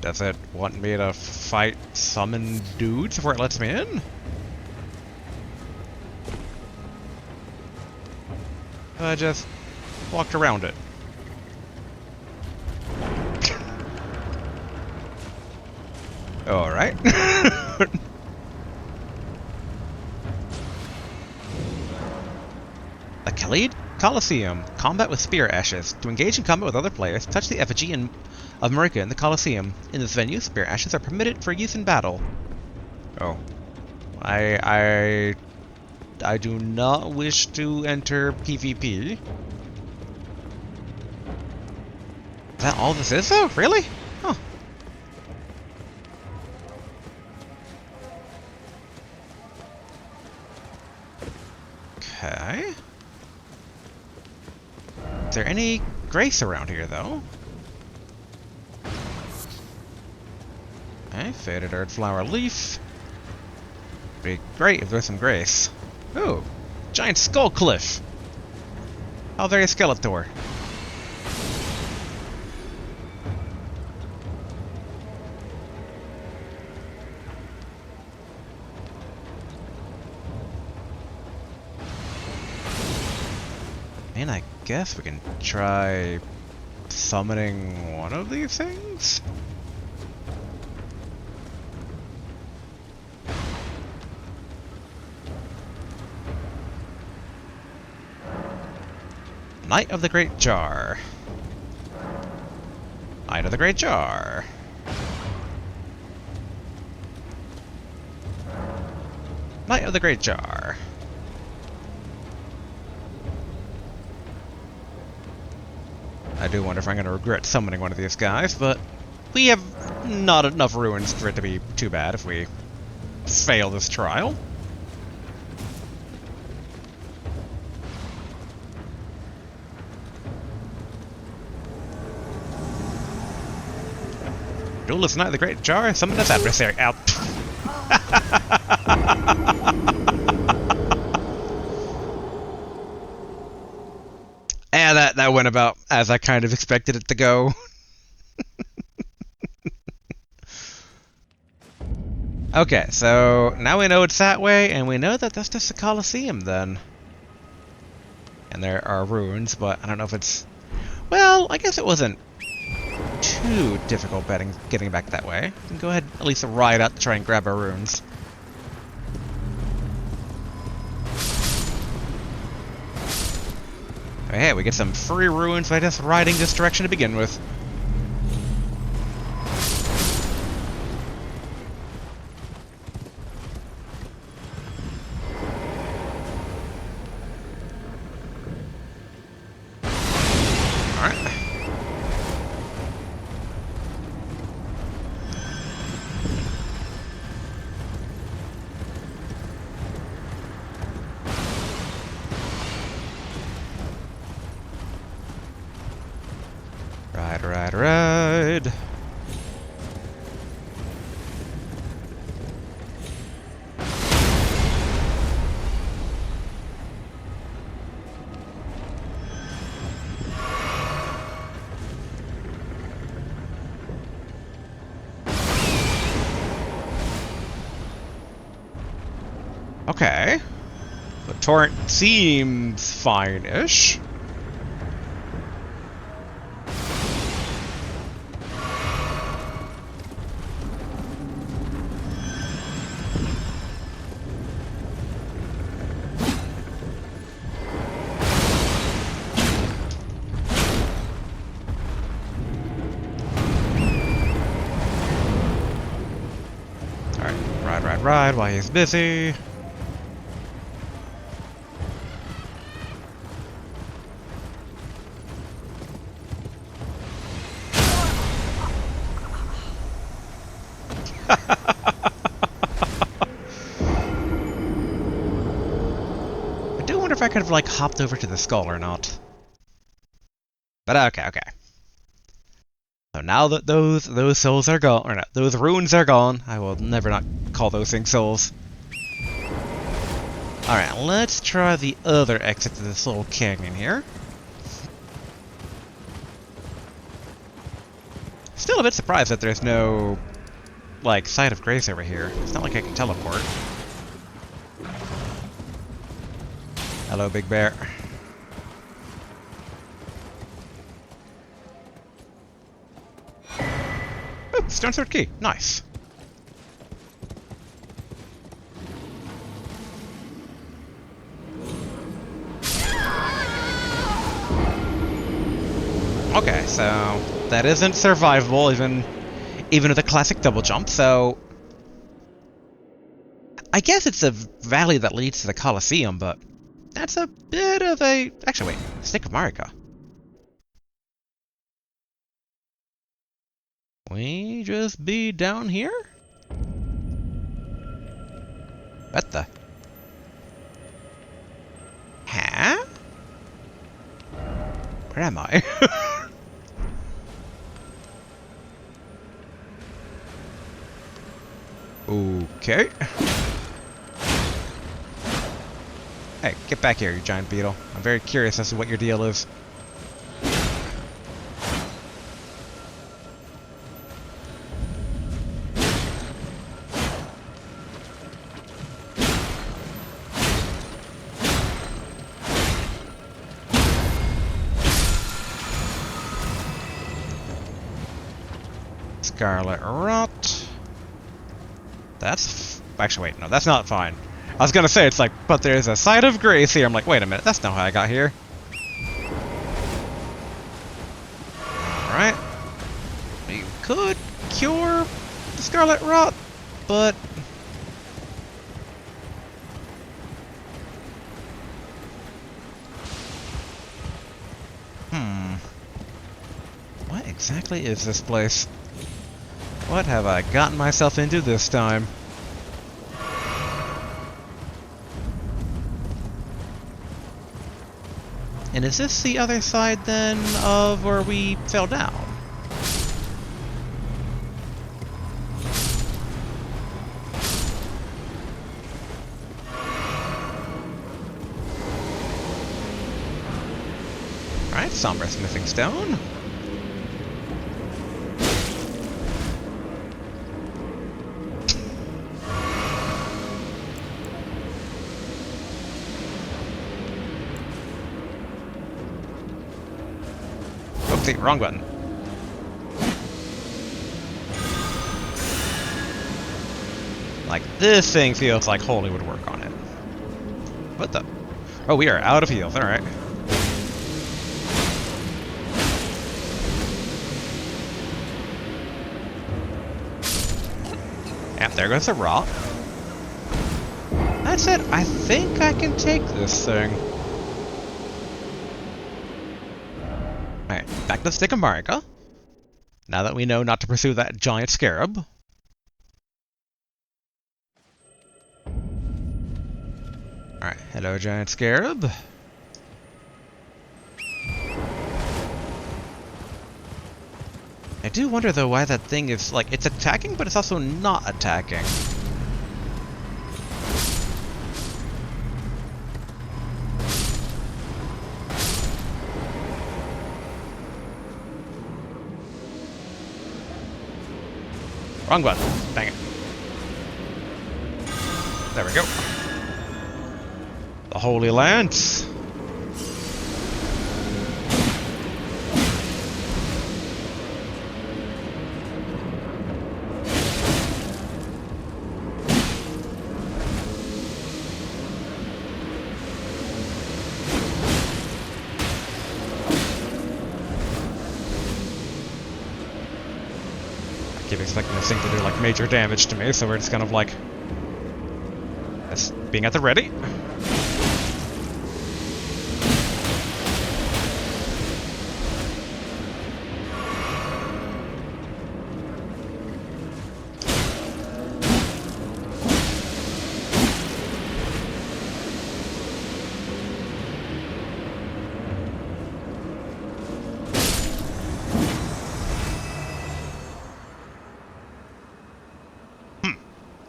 Does it want me to fight summon dudes before it lets me in? I just walked around it. Alright. The Caelid Colosseum. Combat with spear ashes. To engage in combat with other players, touch the effigy of Marika in the Colosseum. In this venue, spear ashes are permitted for use in battle. Oh. I do not wish to enter PvP. Is that all this is, though? Really? Huh. Okay. Is there any grace around here, though? Okay, faded earth flower leaf. Be great if there's some grace. Ooh, giant skull cliff. Oh, there is Skeletor. And I guess we can try summoning one of these things? Knight of the Great Jar. Knight of the Great Jar. Knight of the Great Jar. I do wonder if I'm going to regret summoning one of these guys, but we have not enough ruins for it to be too bad if we fail this trial. Duelist Knight of the Great Jar, summon this adversary out. And that went about as I kind of expected it to go. Okay, so now we know it's that way, and we know that that's just the Colosseum then. And there are ruins, but I don't know if it's... Well, I guess it wasn't too difficult getting back that way. We can go ahead and at least ride out to try and grab our runes. Hey, we get some free ruins by just riding this direction to begin with. Ride. Okay. The torrent seems fine-ish. Alright, ride while he's busy. I do wonder if I could have, like, hopped over to the skull or not. But okay. So now that those souls are gone, or not, those runes are gone, I will never not call those things souls. Alright, let's try the other exit to this little canyon here. Still a bit surprised that there's no, like, site of grace over here. It's not like I can teleport. Hello, Big Bear. Ooh, Stonesword Key. Nice. Okay, so that isn't survivable, even with a classic double jump, so I guess it's a valley that leads to the Colosseum, but that's a bit of a... Actually, wait. Stick of Marika. We just be down here? What the? Huh? Where am I? Okay. Hey, get back here, you giant beetle. I'm very curious as to what your deal is. Scarlet Rot. That's... Actually, wait, no, that's not fine. I was gonna say, it's like, but there's a site of grace here. I'm like, wait a minute, that's not how I got here. Alright. You could cure the Scarlet Rot, but... What exactly is this place? What have I gotten myself into this time? And is this the other side, then, of where we fell down? Alright, Somber Smithing Stone. Oopsie, wrong button. Like, this thing feels like Holy would work on it. What the? Oh, we are out of heals, alright. Yeah, there goes the rot. That's it. I think I can take this thing. Alright, back to the Stick of Marika. Now that we know not to pursue that giant scarab. Alright, hello giant scarab. I do wonder, though, why that thing is, like, it's attacking, but it's also not attacking. Wrong button. Dang it. There we go. The Holy Lance. I keep expecting this thing to do like major damage to me, so we're just kind of like being at the ready.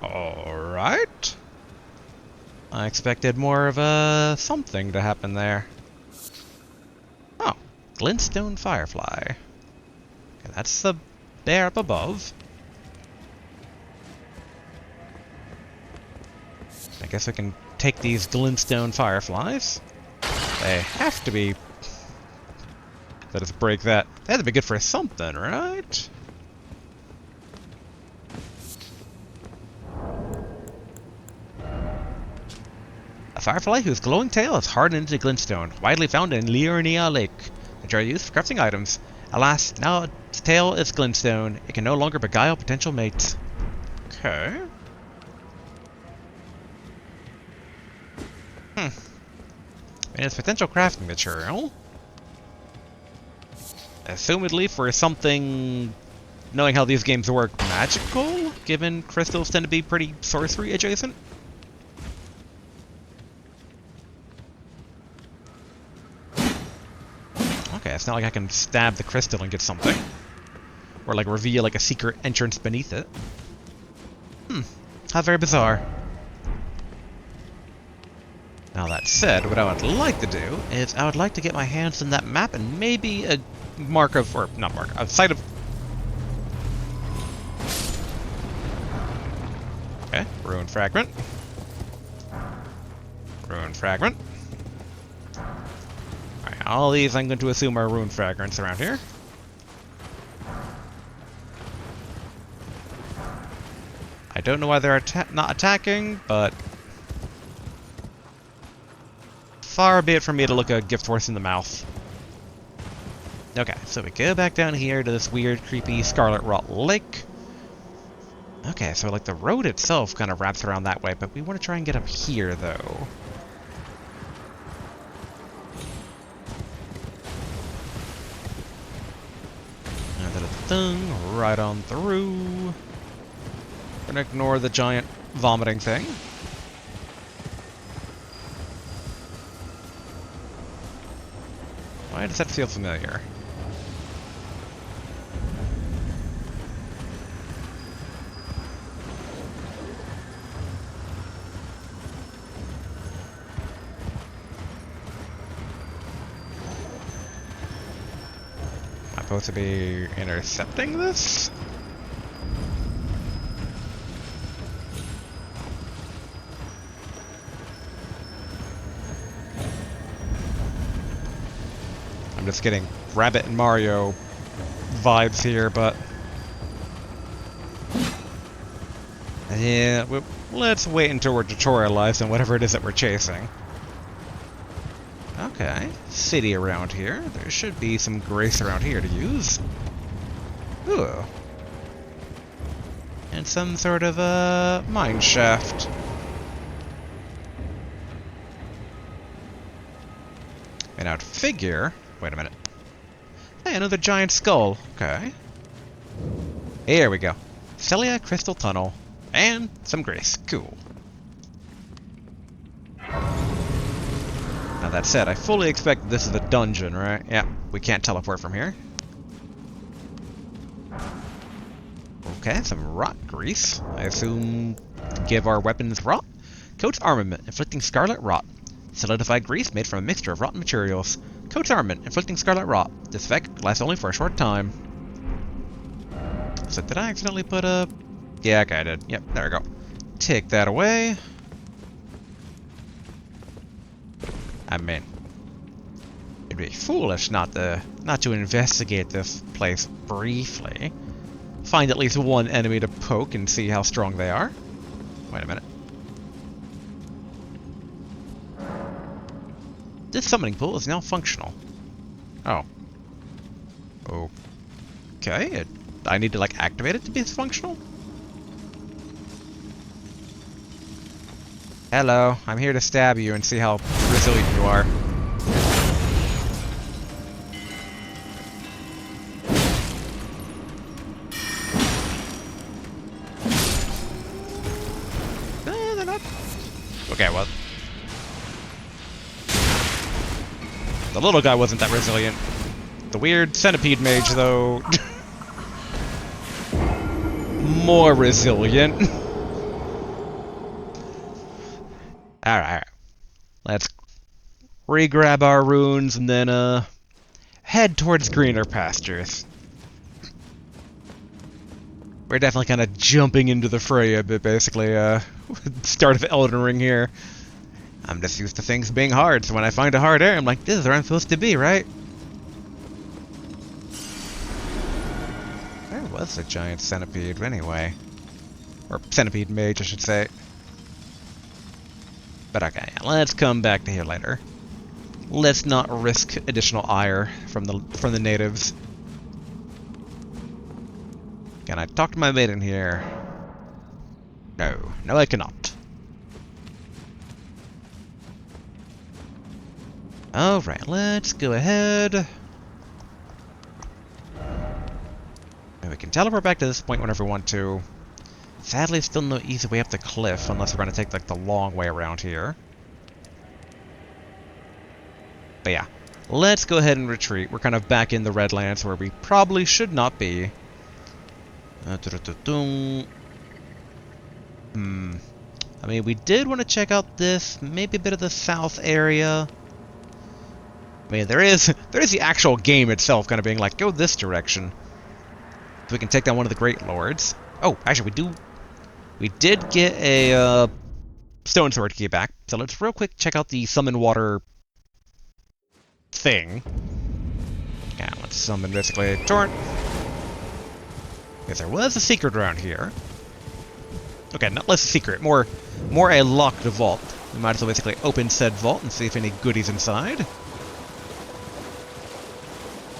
Alright. I expected more of a something to happen there. Oh, glintstone firefly. Okay, that's the bear up above. I guess we can take these glintstone fireflies. They have to be... Let us break that. They have to be good for something, right? A firefly whose glowing tail is hardened into glintstone, widely found in Liurnia Lake. Enjoy use for crafting items. Alas, now its tail is glintstone. It can no longer beguile potential mates. Okay. And it's potential crafting material. Assumedly for something, knowing how these games work, magical, given crystals tend to be pretty sorcery adjacent. Okay, it's not like I can stab the crystal and get something. Or like reveal like a secret entrance beneath it. How very bizarre. Now that said, what I would like to do is I would like to get my hands on that map and maybe a mark of, or not mark, a site of... Okay, rune fragment. Rune fragment. Alright, all these I'm going to assume are rune fragments around here. I don't know why they're not attacking, but... Far be it from me to look a gift horse in the mouth. Okay, so we go back down here to this weird, creepy Scarlet Rot Lake. Okay, so like the road itself kind of wraps around that way, but we want to try and get up here, though. And then a thing right on through. Gonna ignore the giant vomiting thing. Why does that feel familiar? Am I supposed to be intercepting this? Just getting Rabbit and Mario vibes here, but yeah, let's wait until we're tutorialized on whatever it is that we're chasing. Okay, city around here. There should be some grace around here to use. Ooh. And some sort of a mine shaft. And I'd figure... Wait a minute. Hey, another giant skull. Okay. Here we go. Celia Crystal Tunnel. And some grace. Cool. Now that said, I fully expect this is a dungeon, right? Yeah, we can't teleport from here. Okay, some rot grease. I assume to give our weapons rot. Coat's armament, inflicting scarlet rot. Solidified grease made from a mixture of rotten materials. Coat's armament, inflicting scarlet rot. This effect lasts only for a short time. So did I accidentally put a... Yeah, okay, I did. Yep, there we go. Take that away. I mean, it'd be foolish not to investigate this place briefly. Find at least one enemy to poke and see how strong they are. Wait a minute. This summoning pool is now functional. Oh. Okay. I need to, like, activate it to be functional? Hello. I'm here to stab you and see how resilient you are. They're not... Okay, well... The little guy wasn't that resilient. The weird centipede mage, though... more resilient. Alright. Let's re-grab our runes and then, head towards greener pastures. We're definitely kind of jumping into the fray a bit, basically, start of Elden Ring here. I'm just used to things being hard, so when I find a hard area, I'm like, this is where I'm supposed to be, right? Where was the giant centipede, anyway? Or centipede mage, I should say. But okay, let's come back to here later. Let's not risk additional ire from the natives. Can I talk to my maiden here? No, no I cannot. Alright, let's go ahead. And we can teleport back to this point whenever we want to. Sadly, still no easy way up the cliff, unless we're going to take, like, the long way around here. But yeah, let's go ahead and retreat. We're kind of back in the Redlands, where we probably should not be. I mean, we did want to check out this, maybe a bit of the south area. I mean, there is the actual game itself kind of being like, go this direction. So we can take down one of the Great Lords. Oh, actually, we did get a Stonesword Key back, so let's real quick check out the summon water thing. Yeah, let's summon basically a torrent. Because there was a secret around here. Okay, not less a secret, more a locked vault. We might as well basically open said vault and see if any goodies inside.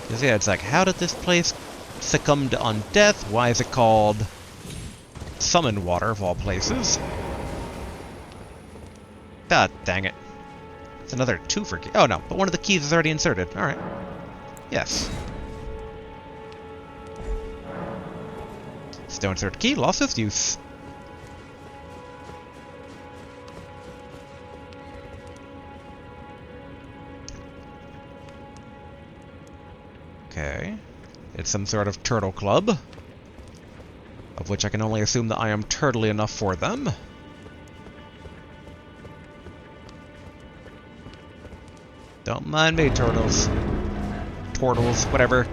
Because yeah, it's like, how did this place succumb to undeath? Why is it called Summon Water, of all places? God dang it. It's another 2 for key. Oh no, but one of the keys is already inserted. Alright. Yes. Stonesword Key lost its use. Okay. It's some sort of turtle club. Of which I can only assume that I am turtly enough for them. Don't mind me, turtles. Turtles, whatever.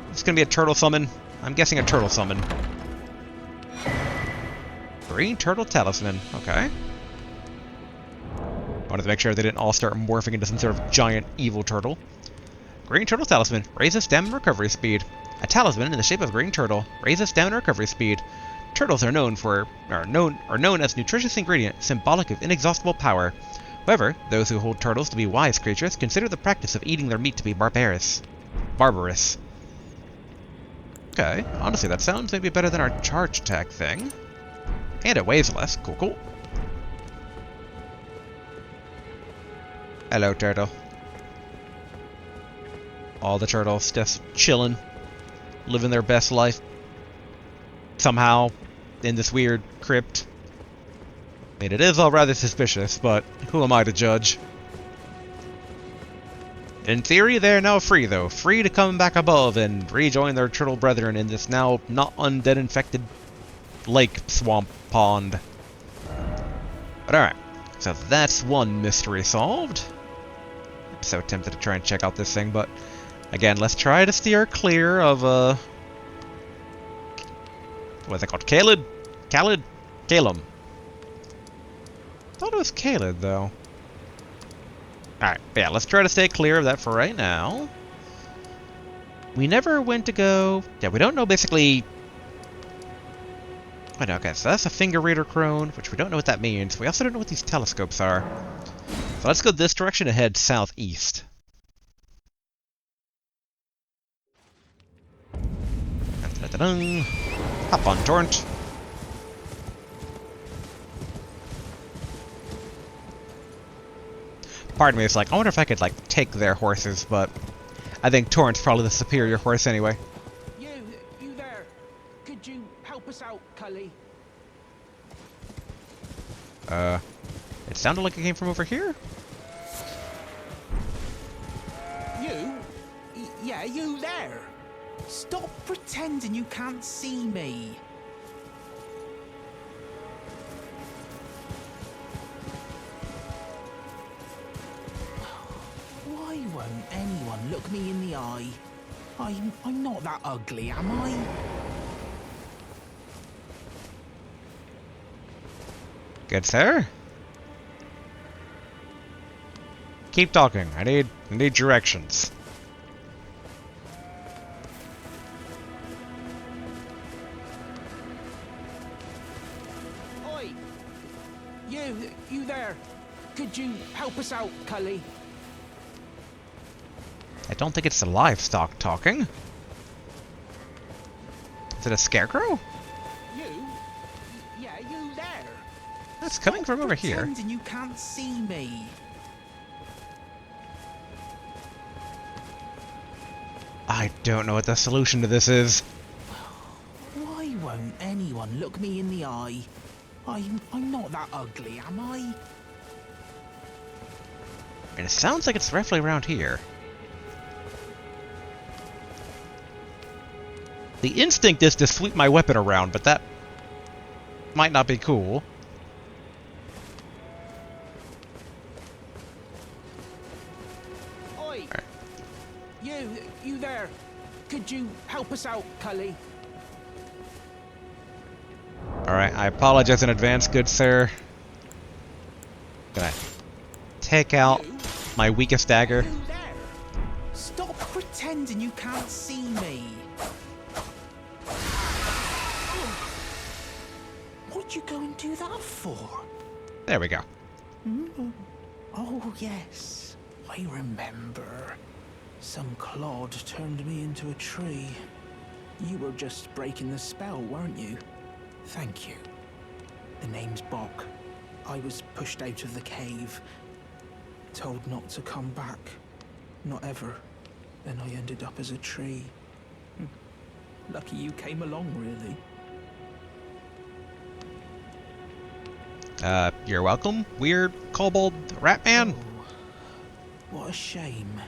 It's gonna be a turtle summon. I'm guessing a turtle summon. Green turtle talisman. Okay. Wanted to make sure they didn't all start morphing into some sort of giant evil turtle. Green turtle talisman. Raises stamina recovery speed. A talisman in the shape of a green turtle raises stamina recovery speed. Turtles are known as nutritious ingredient, symbolic of inexhaustible power. However, those who hold turtles to be wise creatures consider the practice of eating their meat to be barbarous. Okay, honestly, that sounds maybe better than our charge attack thing. And it weighs less. Cool, cool. Hello, turtle. All the turtles just chilling, living their best life. Somehow, in this weird crypt. I mean, it is all rather suspicious, but who am I to judge? In theory, they are now free, though. Free to come back above and rejoin their turtle brethren in this now not undead infected lake swamp pond. But alright, so that's one mystery solved. I'm so tempted to try and check out this thing, but again, let's try to steer clear of, what's it called? Caelid? Caelid? Calum. Thought it was Caelid, though. Alright, yeah, let's try to stay clear of that for right now. We never went to go... Yeah, we don't know basically... Wait, okay, so that's a finger reader crone, which we don't know what that means. We also don't know what these telescopes are. So let's go this direction and head southeast. Dun-dun-dun-dun. Hop on, Torrent. Part of me is like, I wonder if I could, like, take their horses, but I think Torrent's probably the superior horse anyway. You there. Could you help us out, Cully? It sounded like it came from over here? Yeah, you there. Stop pretending you can't see me. Why won't anyone look me in the eye? I'm not that ugly, am I? Good, sir. Keep talking. I need directions. Oi! You there. Could you help us out, Cully? I don't think it's the livestock talking. Is it a scarecrow? Yeah, you there. That's coming from over here. Pretending you can't see me. I don't know what the solution to this is. Why won't anyone look me in the eye? I'm not that ugly, am I? And it sounds like it's roughly around here. The instinct is to sweep my weapon around, but that might not be cool. Oi! You there. Could you help us out, Cully? Alright, I apologize in advance, good sir. Gonna take out my weakest dagger. You there. Stop pretending you can't see me. What'd you go and do that for? There we go. Oh, yes. I remember. Some clod turned me into a tree. You were just breaking the spell, weren't you? Thank you. The name's Bok. I was pushed out of the cave. Told not to come back. Not ever. Then I ended up as a tree. Lucky you came along, really. You're welcome, weird kobold rat man. Oh, what a shame.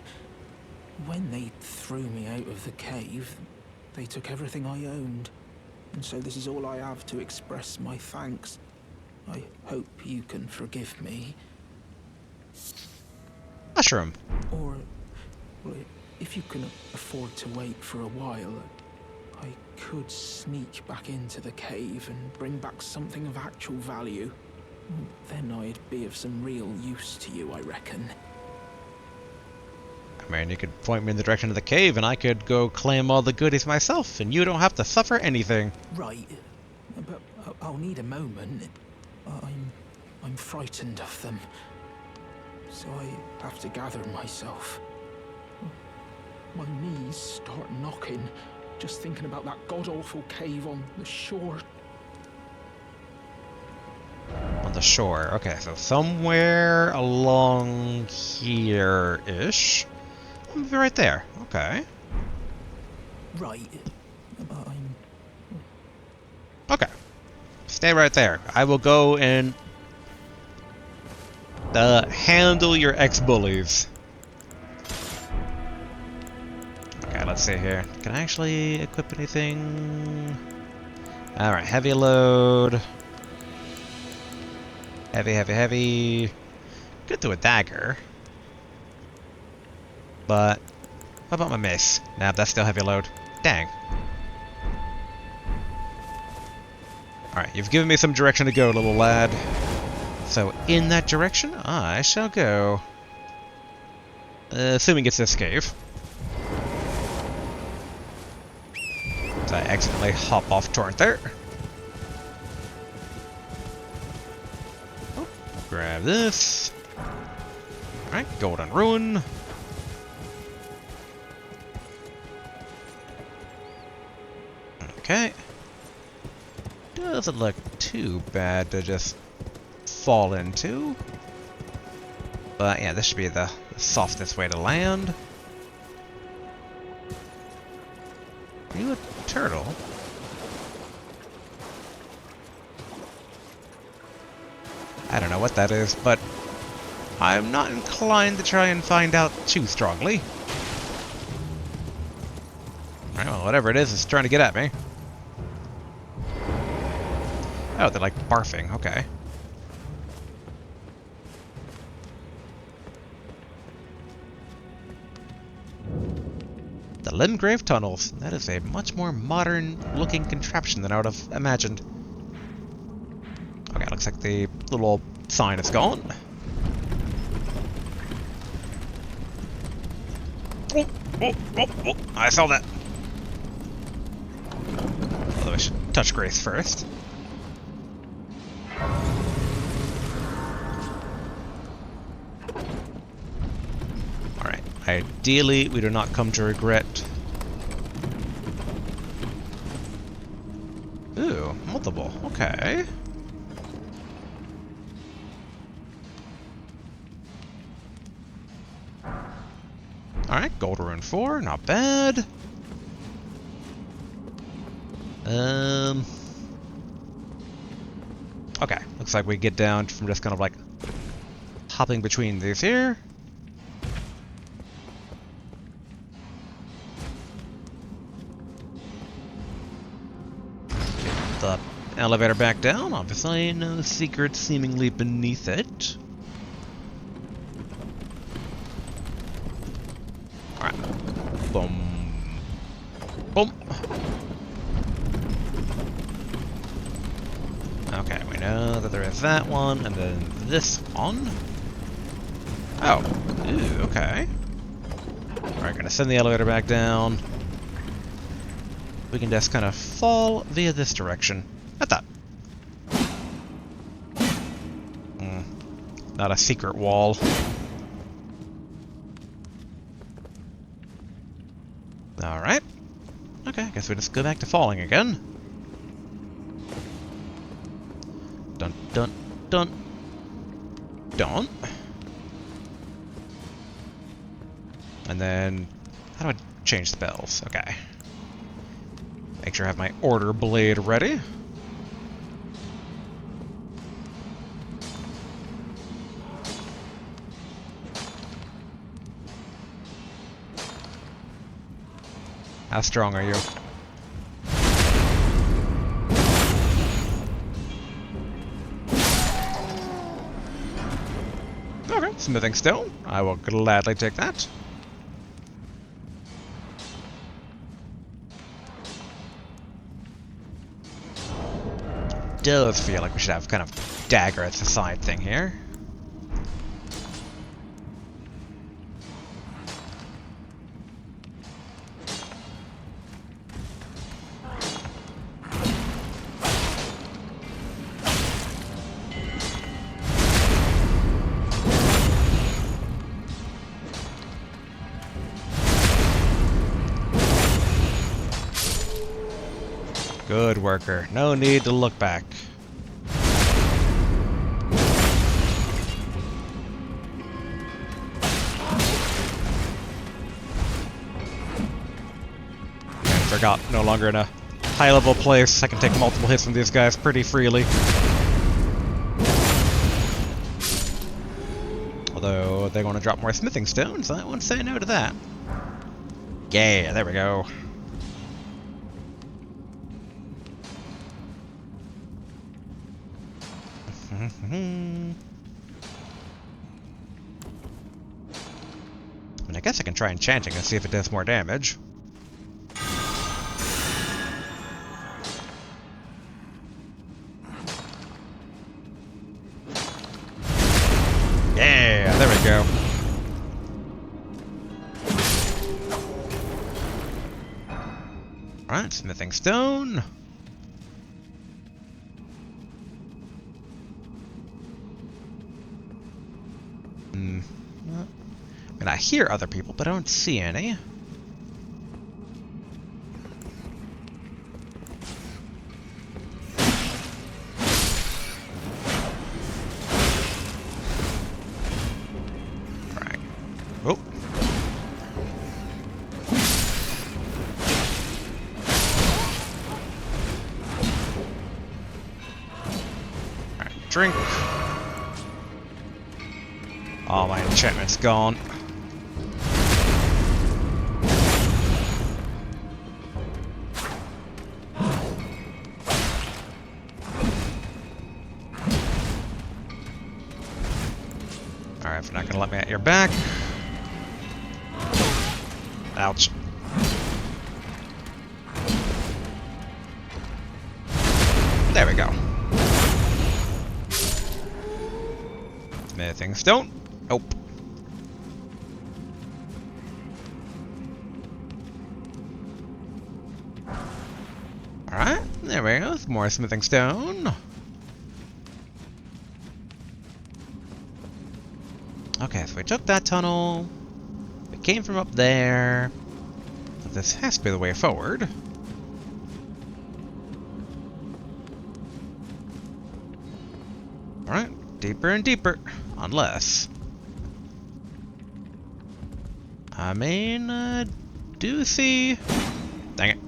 When they threw me out of the cave, they took everything I owned. And so this is all I have to express my thanks. I hope you can forgive me. Mushroom. Or, well, if you can afford to wait for a while, I could sneak back into the cave and bring back something of actual value. Then I'd be of some real use to you, I reckon. I mean, you could point me in the direction of the cave and I could go claim all the goodies myself, and you don't have to suffer anything. Right, but I'll need a moment. I'm frightened of them, so I have to gather myself. My knees start knocking, just thinking about that god-awful cave on the shore. On the shore. Okay, so somewhere along here-ish. I'm gonna be right there. Okay. Right. Okay. Stay right there. I will go and handle your ex-bullies. let's see here. Can I actually equip anything? Alright, heavy load. Heavy, heavy, heavy. Could do a dagger. But what about my mace? Nah, that's still heavy load. Dang. Alright, you've given me some direction to go, little lad. So, in that direction, I shall go. Assuming it's this cave. So I accidentally hop off torrent there. Oh, grab this. Alright, golden ruin. Okay. Doesn't look too bad to just fall into. But yeah, this should be the softest way to land. Are you a turtle? I don't know what that is, but I'm not inclined to try and find out too strongly. Alright, well, whatever it is, it's trying to get at me. Oh, they're like barfing, okay. The Limgrave tunnels. That is a much more modern looking contraption than I would have imagined. Okay, looks like the little sign is gone. Oh, I saw that. Although I should touch Grace first. Alright, ideally we do not come to regret. Ooh, multiple, okay. Alright, gold rune 4, not bad. Okay, looks like we get down from just kind of like hopping between these here. Get the elevator back down, obviously no secret seemingly beneath it. Alright, boom, boom. Okay, we know that there is that one, and then this one. Oh, ooh, okay. Alright, gonna send the elevator back down. We can just kind of fall via this direction. At that. Not a secret wall. Alright. Okay, I guess we just go back to falling again. Dun dun dun dun. And then how do I change spells? Okay. Make sure I have my order blade ready. How strong are you? Okay, smithing stone. I will gladly take that. Does feel like we should have kind of dagger as a side thing here. Good worker. No need to look back. I forgot, no longer in a high-level place. I can take multiple hits from these guys pretty freely. Although they want to drop more smithing stones, I won't say no to that. Yeah, there we go. I mean, I guess I can try enchanting and see if it does more damage. Yeah, there we go. Alright, smithing stone. I mean, I hear other people, but I don't see any. Alright. Oh. Alright, drink. All my enchantment's gone. Alright, if you're not gonna let me at your back. Ouch. There we go. Smithing stone. Oh. Alright, there we go. More smithing stone. Okay, so we took that tunnel. We came from up there. So this has to be the way forward. Alright, deeper and deeper. Unless... I mean, do see... Dang it.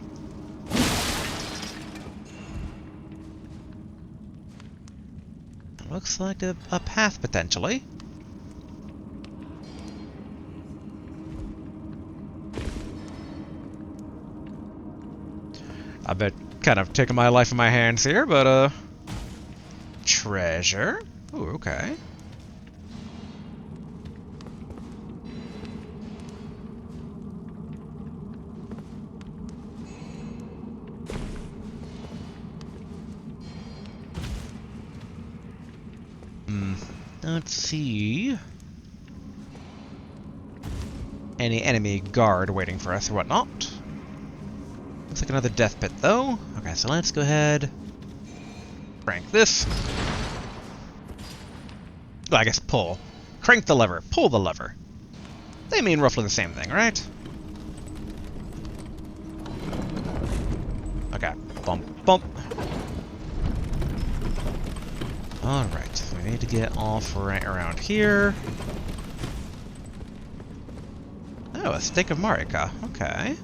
Looks like a path, potentially. I've been kind of taking my life in my hands here, but, treasure? Ooh, okay. Let's see. Any enemy guard waiting for us or whatnot. Looks like another death pit, though. Okay, so let's go ahead. Crank this. Well, I guess pull. Crank the lever. Pull the lever. They mean roughly the same thing, right? Okay. Bump, bump. Alright, so we need to get off right around here. Oh, a stake of Marika. Okay.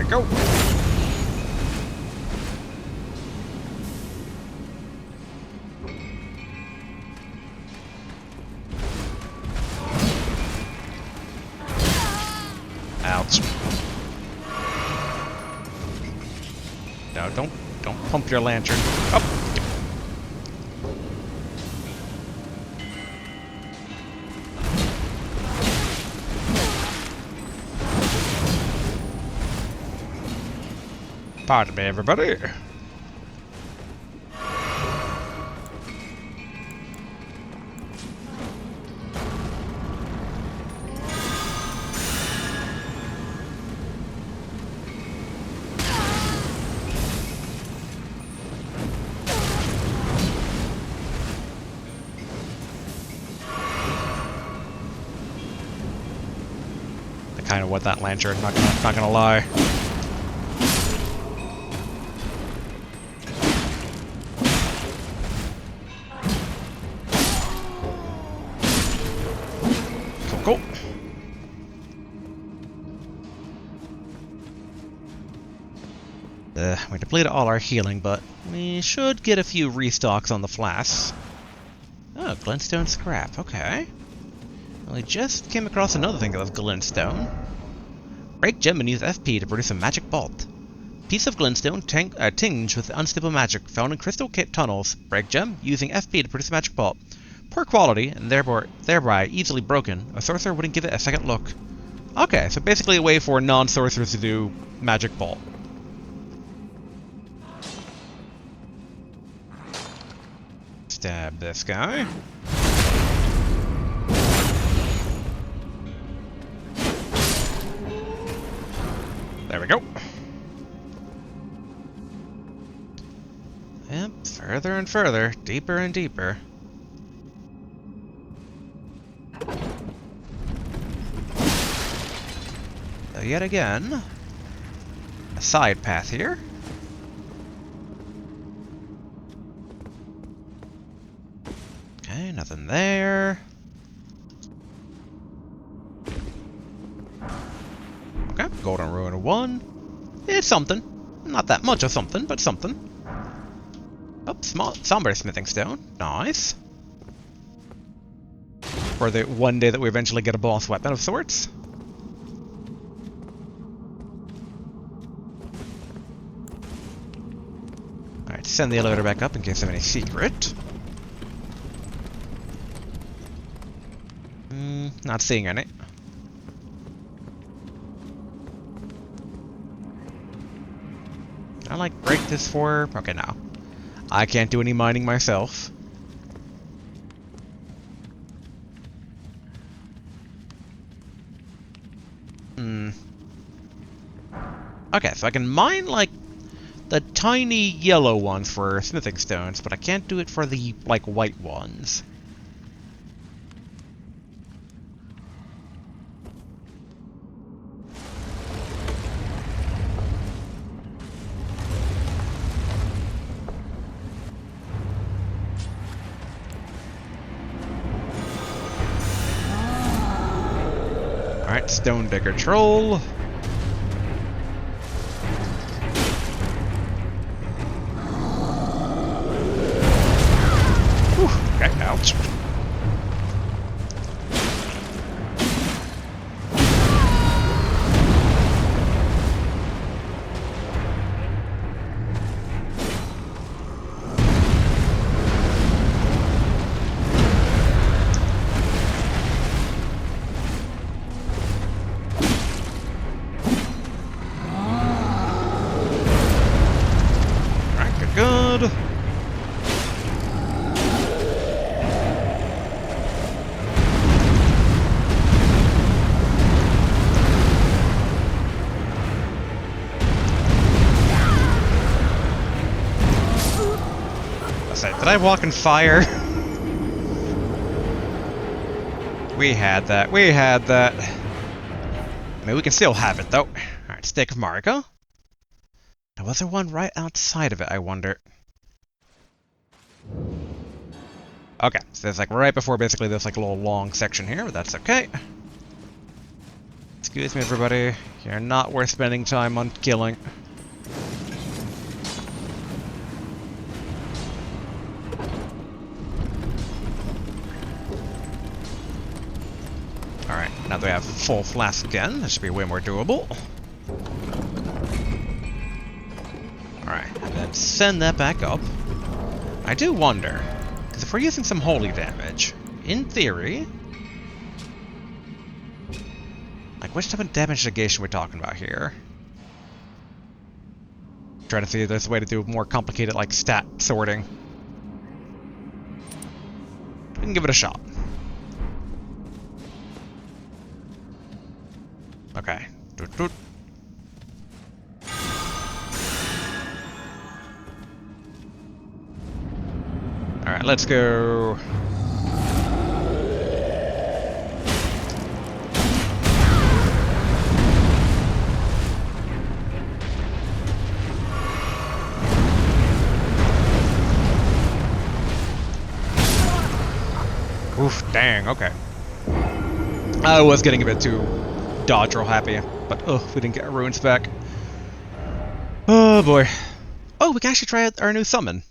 Go! Ouch. No, don't pump your lantern. Up! Pardon me, everybody. kind of want that lantern, not gonna lie. Cool. We depleted all our healing, but we should get a few restocks on the flasks. Oh, glintstone scrap, okay. Well, we just came across another thing that was glintstone. Break gem and use FP to produce a magic bolt. Piece of glintstone tinged with unstable magic found in crystal tunnels. Break gem using FP to produce a magic bolt. Poor quality, and thereby easily broken. A sorcerer wouldn't give it a second look. Okay, so basically a way for non-sorcerers to do magic bolt. Stab this guy. There we go. Yep, further and further, deeper and deeper. So yet again, a side path here. Okay, nothing there. Okay, Golden Ruin 1. It's something. Not that much of something, but something. Oh, somber smithing stone. Nice. For the one day that we eventually get a boss weapon of sorts. Alright, send the elevator back up in case of any secret. Not seeing any. I like break this for... Okay, no. I can't do any mining myself. Okay, so I can mine, like, the tiny yellow ones for smithing stones, but I can't do it for the, like, white ones. Alright, Stone Digger Troll. Whew, okay, ouch. Good. Did I walk in fire? We had that. We had that. I mean, we can still have it, though. Alright, Stick of Marika. Now, was there one right outside of it, I wonder? Okay, so it's like right before basically this like little long section here, but that's okay. Excuse me, everybody. You're not worth spending time on killing. Alright, now that we have full flask again, this should be way more doable. Alright, and then send that back up. I do wonder, because if we're using some holy damage, in theory... Like, which type of damage negation are we talking about here? Trying to see if there's a way to do more complicated, like, stat sorting. We can give it a shot. Okay. Doot, doot. Alright, let's go. Oof, dang, okay. I was getting a bit too dodge roll happy, but we didn't get our runes back. Oh boy. Oh, we can actually try our new summon.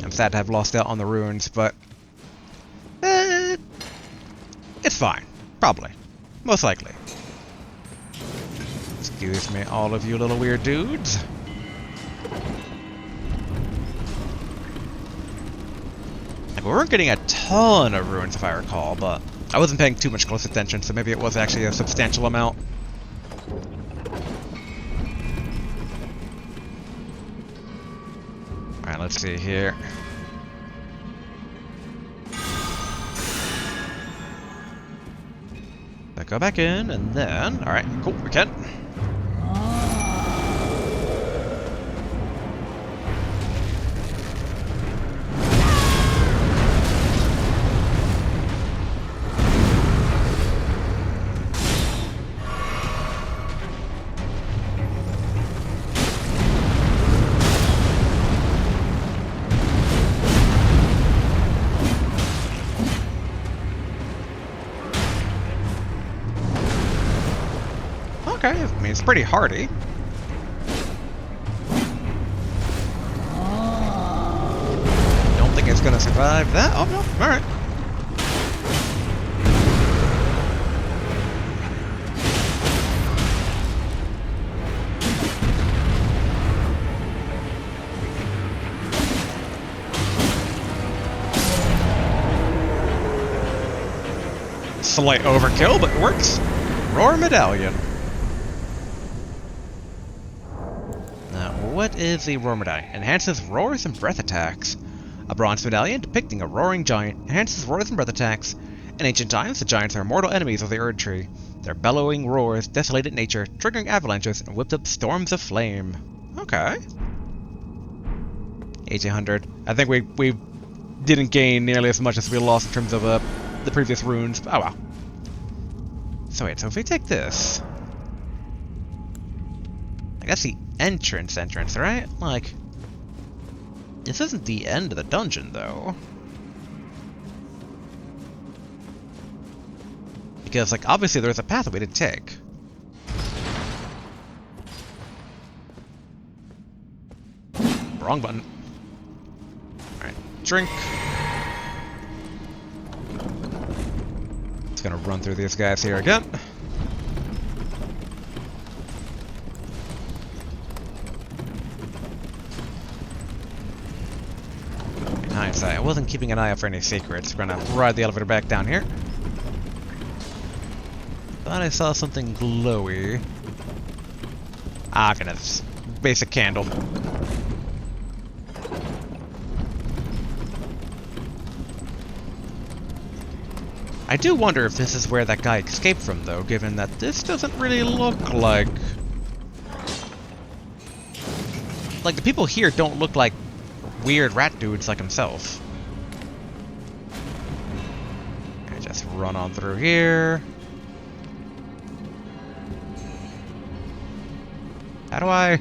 I'm sad to have lost out on the runes, but it's fine. Probably. Most likely. Excuse me, all of you little weird dudes. Like, we weren't getting a ton of runes, if I recall, but I wasn't paying too much close attention, so maybe it was actually a substantial amount. Alright, let's see here. So go back in, and then... Alright, cool, we can. Okay, I mean, it's pretty hardy. Don't think it's gonna survive that. Oh no, alright. Slight overkill, but it works. Roar Medallion. What is the Roar Medallion? Enhances roars and breath attacks. A bronze medallion depicting a roaring giant enhances roars and breath attacks. In ancient times, the giants are mortal enemies of the Erd Tree. Their bellowing roars desolated nature, triggering avalanches and whipped up storms of flame. Okay. 1800. I think we didn't gain nearly as much as we lost in terms of the previous runes. Oh wow. So wait, so if we take this... I guess the entrance, right? Like, this isn't the end of the dungeon, though. Because, like, obviously there's a pathway to take. Wrong button. Alright, drink. Just gonna run through these guys here again. I wasn't keeping an eye out for any secrets. We're gonna ride the elevator back down here. Thought I saw something glowy. Ah, kind of basic candle. I do wonder if this is where that guy escaped from, though, given that this doesn't really look like... Like, the people here don't look like weird rat dudes like himself. I just run on through here. How do I...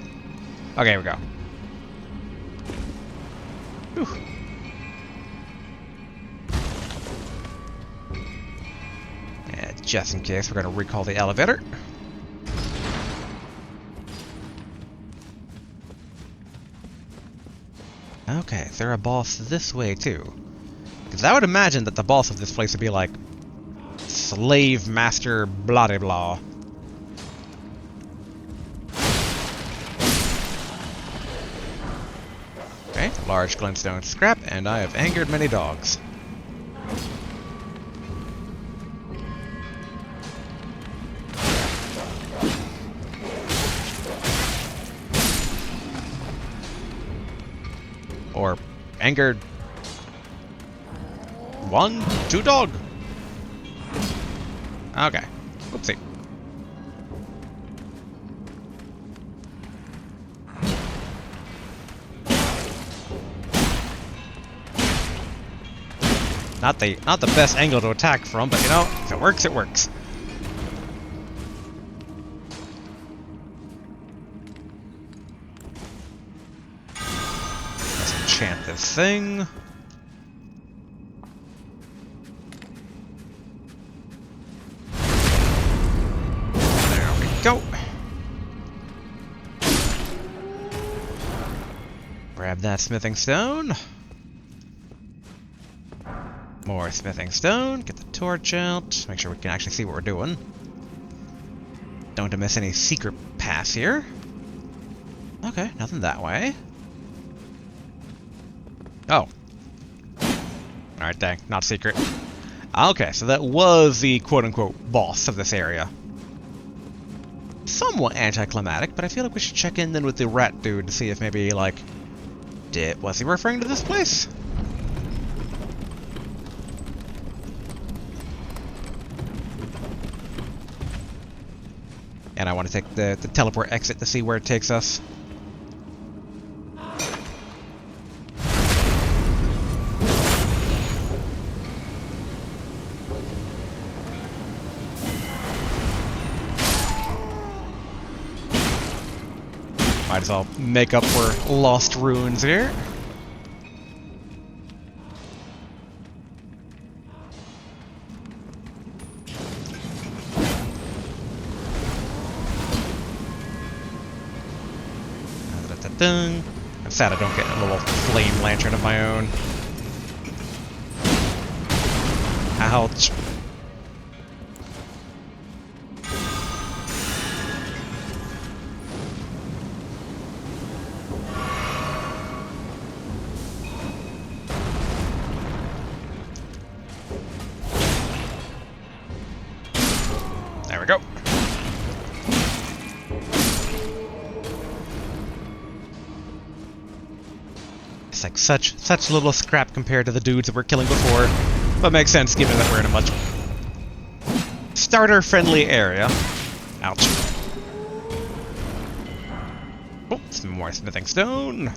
Okay, here we go. Whew. And just in case, we're going to recall the elevator. Okay, is there a boss this way too? Because I would imagine that the boss of this place would be like Slave Master blah de blah. Okay, large glintstone scrap, and I have angered many dogs. Or angered 1, 2 dog. Okay. Whoopsie. Not the best angle to attack from, but you know, if it works, it works. enchant this thing. There we go. Grab that smithing stone. More smithing stone. Get the torch out. Make sure we can actually see what we're doing. Don't want to miss any secret paths here. Okay, nothing that way. Oh. Alright, dang. Not secret. Okay, so that was the quote-unquote boss of this area. Somewhat anticlimactic, but I feel like we should check in then with the rat dude to see if maybe, like... was he referring to this place? And I want to take the teleport exit to see where it takes us. Might as well make up for lost ruins here. I'm sad I don't get a little flame lantern of my own. Ouch. There we go. It's like such little scrap compared to the dudes that we're killing before, but makes sense given that we're in a much starter-friendly area. Ouch. Oh, some more smithing stone.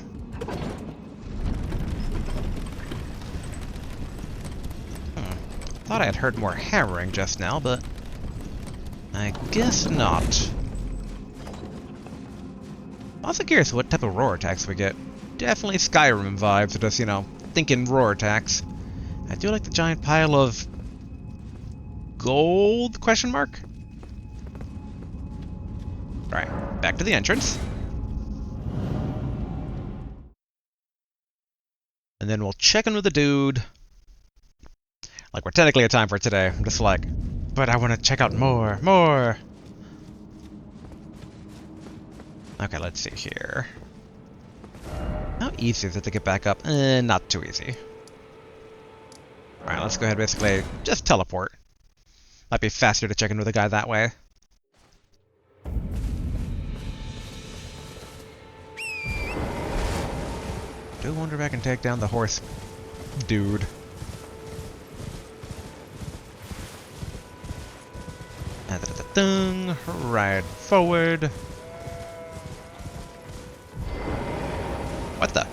Thought I had heard more hammering just now, but I guess not. Also curious what type of roar attacks we get. Definitely Skyrim vibes, just, you know, thinking roar attacks. I do like the giant pile of... gold? Question mark? Alright, back to the entrance. And then we'll check in with the dude. Like, we're technically at time for today. I'm just like, but I want to check out more. Okay, let's see here. How easy is it to get back up? Not too easy. Alright, let's go ahead and basically just teleport. Might be faster to check in with a guy that way. Do wonder if I can take down the horse dude. Ride forward. What the?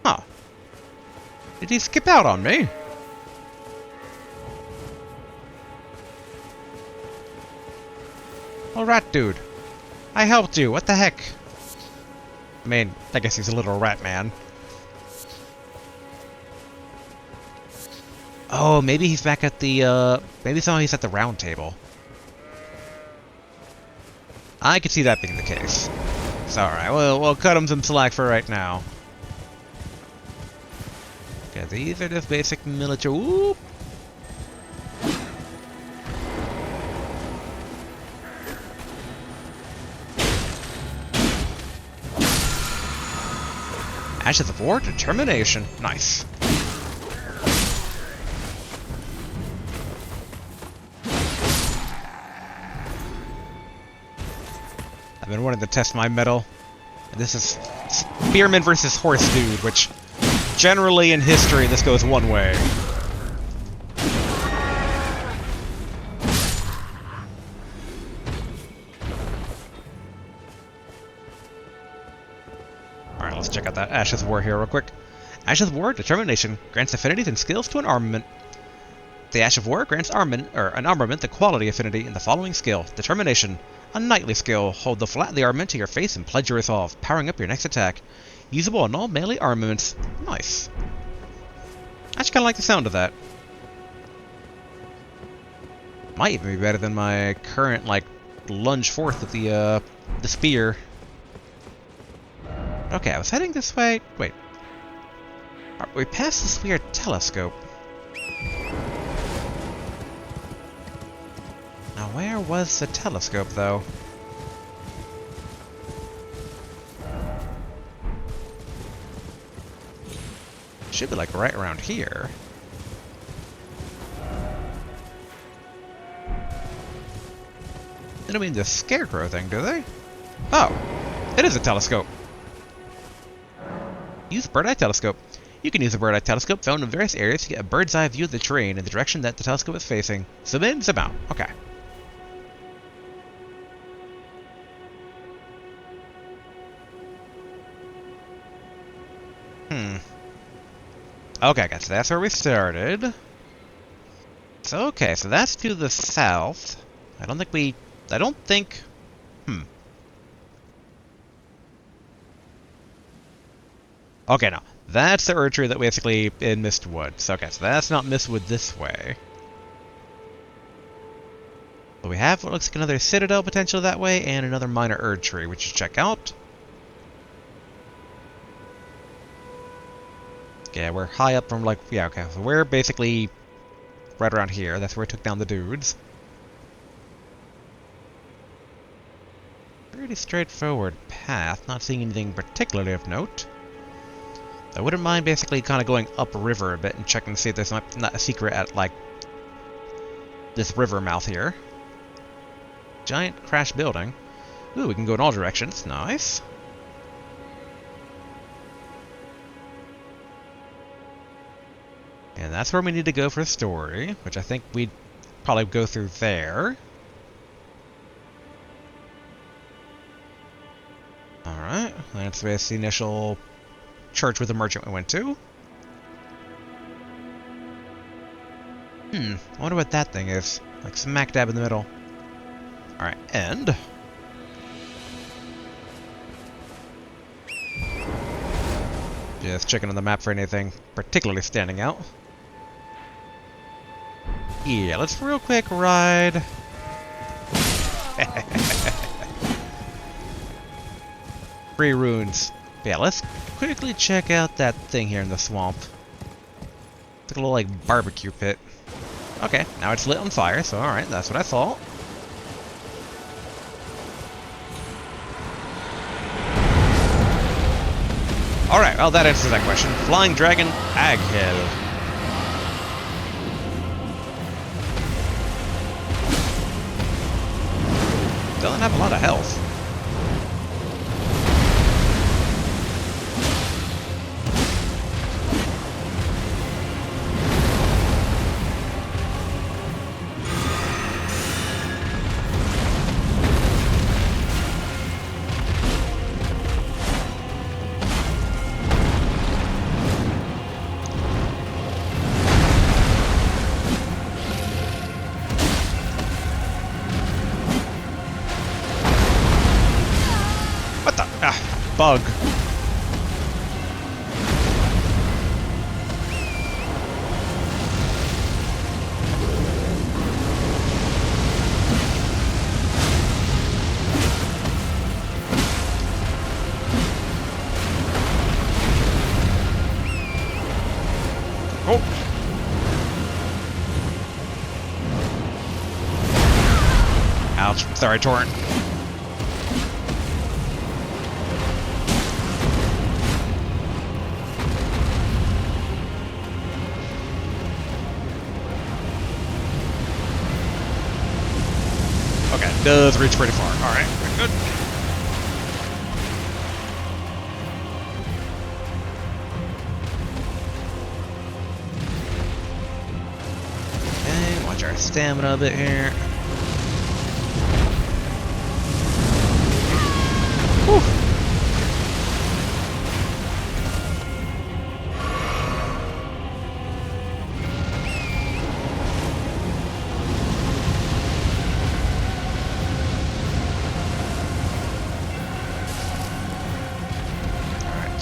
Huh. Did he skip out on me? Oh, rat dude. I helped you. What the heck? I mean, I guess he's a little rat man. Oh, maybe he's back at the, maybe somehow he's at the round table. I could see that being the case. It's alright, we'll cut him some slack for right now. Okay, these are just basic military... Whoop! Ashes of War, Determination. Nice. I've been wanting to test my metal. And this is Spearman versus Horse Dude, which generally in history this goes one way. Alright, let's check out that Ashes of War here real quick. Ashes of War, Determination, grants affinities and skills to an armament. The Ash of War grants an armament the quality affinity in the following skill: Determination. A knightly skill. Hold the flat of the armament to your face and pledge your resolve, powering up your next attack. Usable on all melee armaments. Nice. I actually kind of like the sound of that. Might even be better than my current, like, lunge forth with the spear. Okay, I was heading this way. Wait. We passed this weird telescope. Now, where was the telescope, though? Should be, like, right around here. They don't mean the scarecrow thing, do they? Oh, it is a telescope. Use bird-eye telescope. You can use a bird-eye telescope found in various areas to get a bird's-eye view of the terrain in the direction that the telescope is facing. Zoom in, zoom out. Okay. Okay, guys, so that's where we started. So, okay, so that's to the south. I don't think... Okay, no. That's the Erdtree that basically in Mistwood. So, okay, so that's not Mistwood this way. But we have what looks like another Citadel potential that way, and another minor Erdtree, which you check out. Yeah, we're high up from, like, yeah, okay, so we're basically right around here. That's where we took down the dudes. Pretty straightforward path, not seeing anything particularly of note. I wouldn't mind basically kind of going upriver a bit and checking to see if there's not a secret at, like, this river mouth here. Giant crash building. Ooh, we can go in all directions. Nice. And that's where we need to go for the story, which I think we'd probably go through there. Alright, that's the initial church with the merchant we went to. I wonder what that thing is. Like smack dab in the middle. Alright, and... just checking on the map for anything particularly standing out. Yeah, let's real quick ride... Free runes. Yeah, let's quickly check out that thing here in the swamp. It's like a little, like, barbecue pit. Okay, now it's lit on fire, so alright, that's what I thought. Alright, well, that answers that question. Flying Dragon Aghill. Doesn't have a lot of health. Bug. Oh. Ouch. Sorry, Torrent. Does reach pretty far. Alright, good. Okay, watch our stamina a bit here. Whew.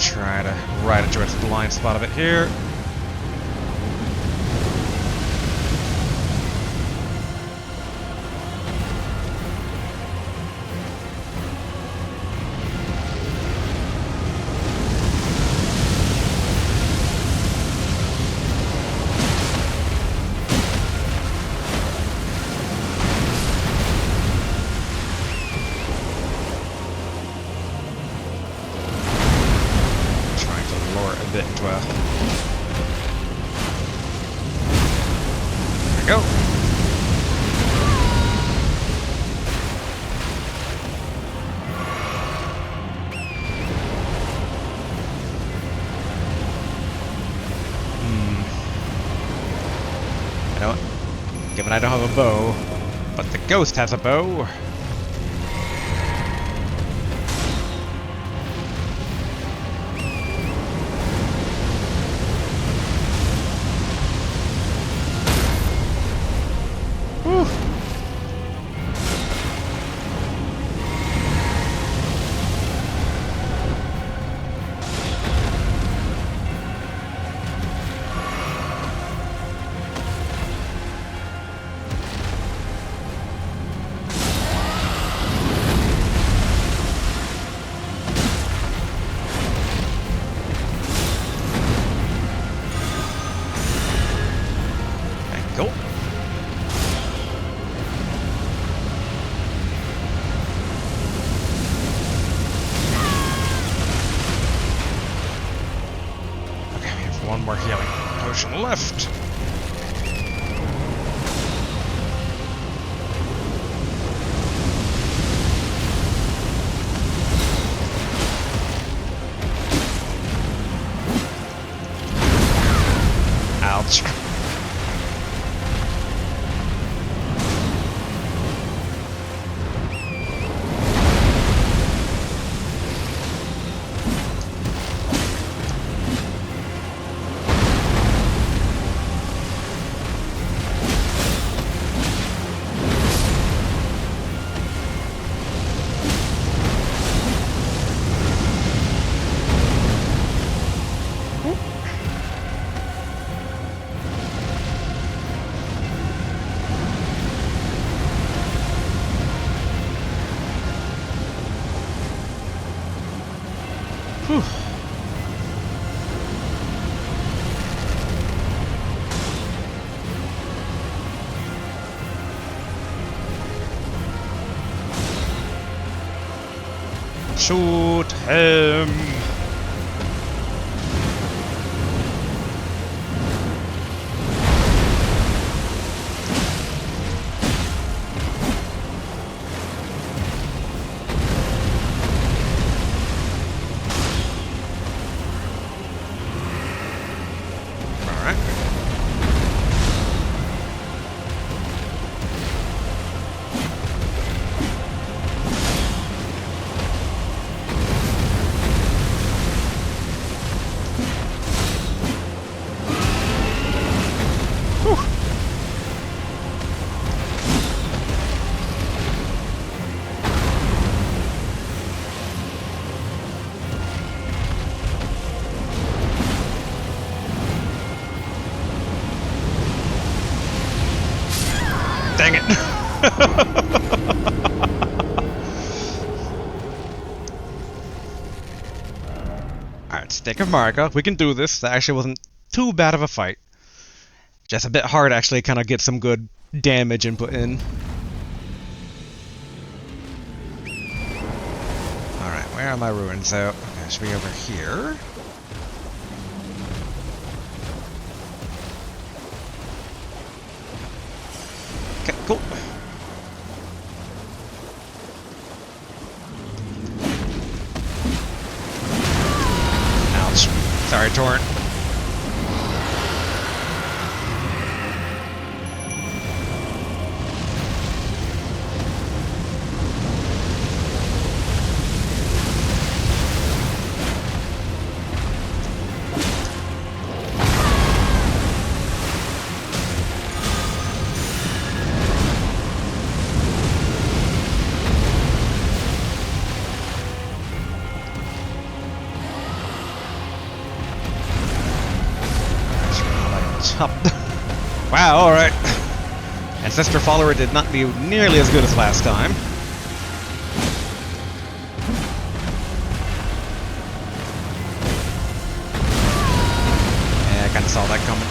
try to ride it towards the blind spot of it here. Bit into a... There we go. I don't... Given I don't have a bow, but the ghost has a bow. One more healing potion left. Ouch. Whew. Shoot him! Dang it! Alright, Stick of Marika. We can do this. That actually wasn't too bad of a fight. Just a bit hard, actually, kind of get some good damage input in. Alright, where are my ruins out? Okay, should be over here. Okay, cool. Ouch. Sorry, Torrent. Up. Wow, alright. Ancestor Follower did not do nearly as good as last time. Yeah, I kinda saw that coming.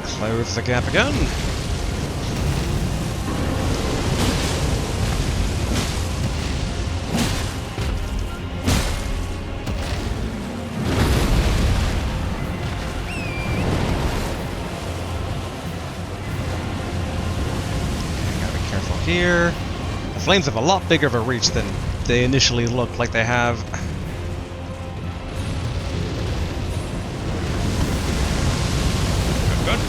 Close the gap again. Gotta be careful here. The flames have a lot bigger of a reach than they initially look like they have. Good.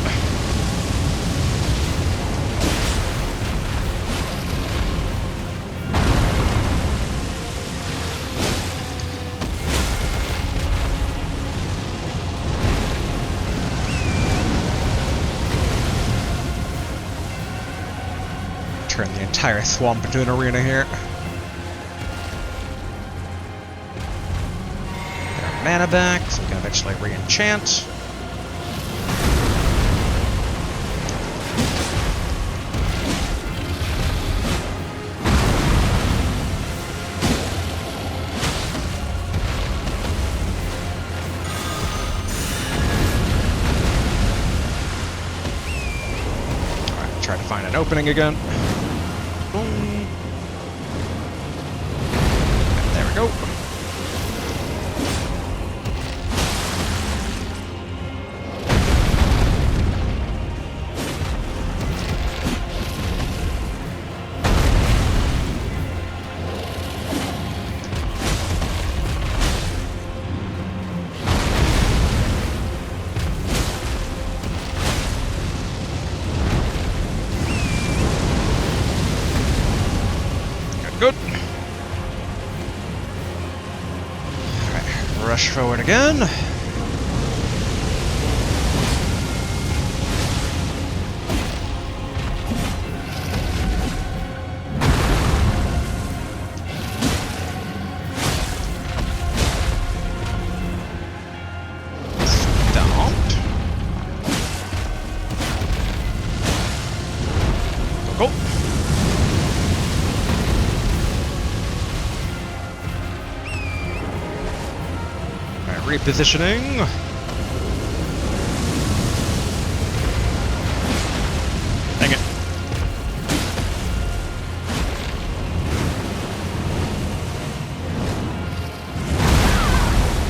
Turn the entire swamp into an arena here. Get our mana back, so we can eventually re-enchant. Alright, try to find an opening again. Boom. There we go. Good. Alright, rush forward again. Stomped. Go, go. Repositioning. Dang it.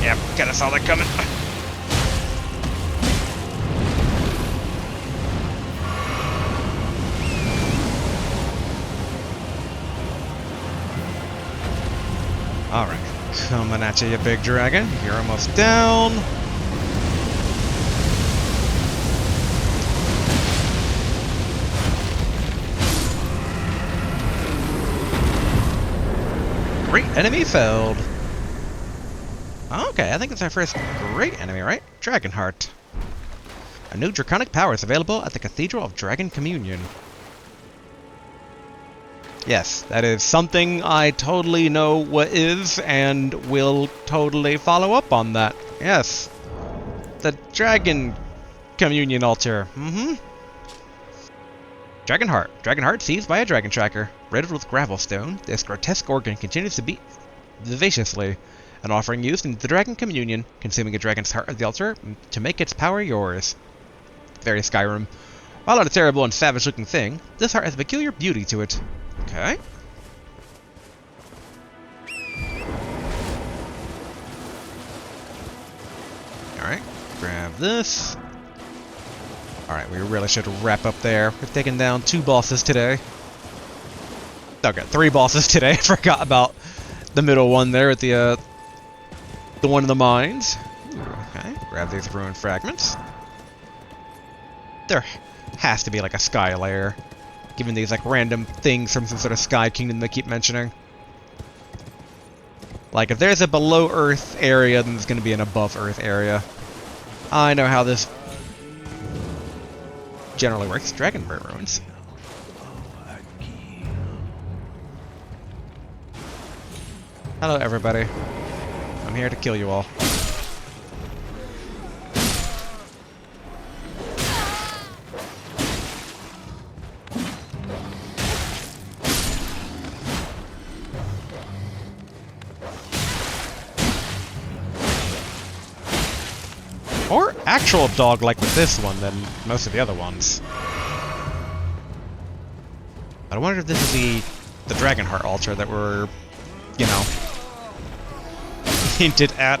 Yep, kinda saw that coming. Alright. Coming at you, you big dragon. You're almost down. Great enemy felled. Okay, I think it's our first great enemy, right? Dragonheart. A new draconic power is available at the Cathedral of Dragon Communion. Yes, that is something I totally know what is, and will totally follow up on that. Yes. The Dragon Communion altar. Dragonheart. Dragonheart seized by a dragon tracker. Riddled with gravelstone, this grotesque organ continues to beat vivaciously. An offering used in the Dragon Communion, consuming a dragon's heart of the altar to make its power yours. Very Skyrim. While not a terrible and savage-looking thing, this heart has a peculiar beauty to it. Okay. Alright, grab this. Alright, we really should wrap up there. We've taken down 2 bosses today. Okay, 3 bosses today. Forgot about the middle one there at the one in the mines. Ooh, okay, grab these ruined fragments. There has to be like a sky layer, given these like random things from some sort of sky kingdom they keep mentioning. Like, if there's a below Earth area, then there's going to be an above Earth area. I know how this generally works. Dragonbird ruins. Hello, everybody. I'm here to kill you all. More actual dog like with this one than most of the other ones. But I wonder if this is the Dragonheart altar that we're, you know, hinted at.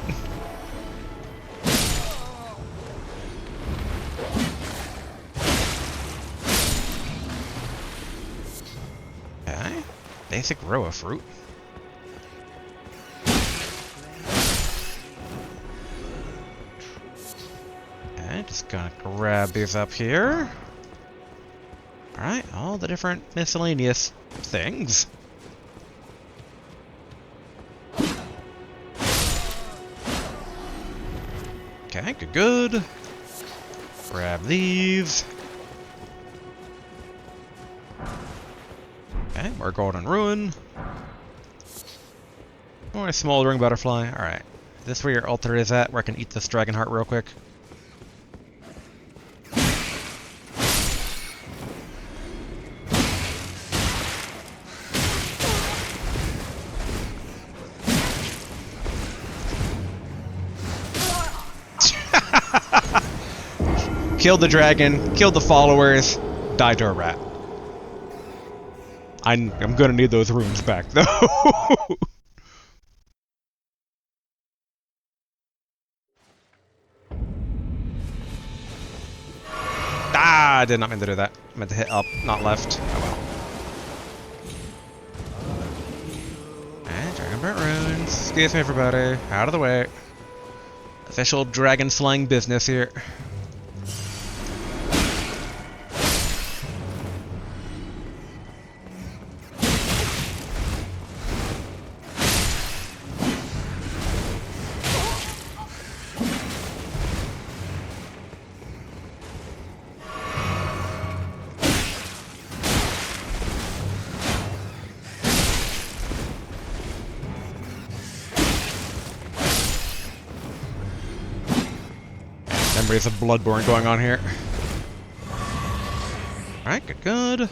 Okay. Basic row of fruit. Okay, just gonna grab these up here. Alright, all the different miscellaneous things. Okay, good. Grab these. Okay, more golden ruin. More smoldering butterfly. Alright. Is this where your altar is at? Where I can eat this dragon heart real quick? Killed the dragon, killed the followers, died to a rat. I'm gonna need those runes back, though. Ah, I did not mean to do that. I meant to hit up, not left. Oh well. And Dragonburnt runes. Excuse me, everybody. Out of the way. Official dragon slaying business here. Memories of Bloodborne going on here. Alright, good.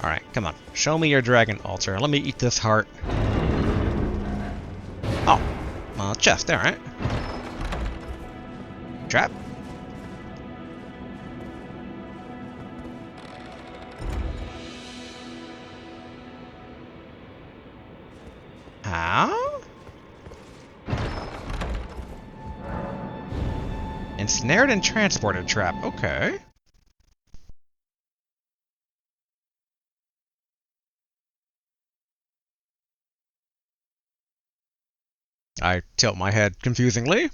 Alright, come on. Show me your dragon altar. Let me eat this heart. Oh. Chest, alright. Trap. How? Ensnared and transported trap. Okay. I tilt my head confusingly.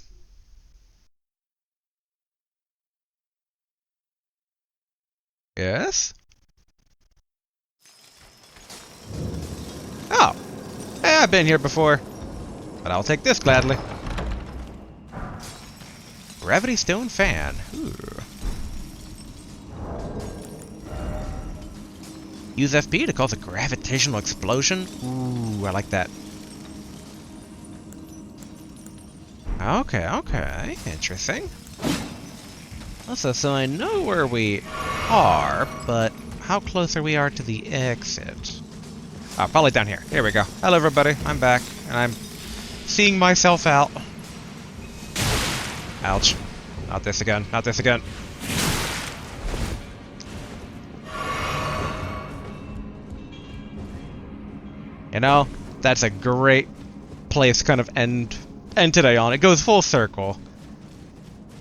Yes? Oh. Hey, I've been here before. But I'll take this gladly. Gravity Stone Fan. Ooh. Use FP to cause a gravitational explosion. Ooh, I like that. Okay, okay. Interesting. Also, so I know where we are, but how close are we to the exit? Oh, probably down here. Here we go. Hello, everybody. I'm back, and I'm seeing myself out. Ouch. Not this again. Not this again. You know, that's a great place to kind of end today on. It goes full circle.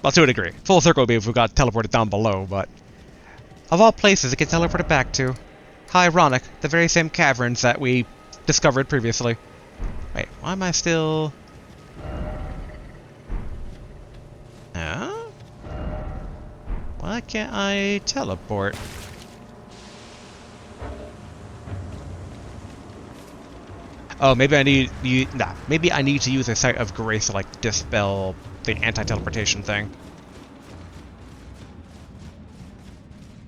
Well, to a degree. Full circle would be if we got teleported down below, but of all places it gets teleported back to. How ironic. The very same caverns that we discovered previously. Wait, why am I still... Huh? Why can't I teleport? Oh, maybe I need you. Nah, maybe I need to use a site of grace to like dispel the anti-teleportation thing.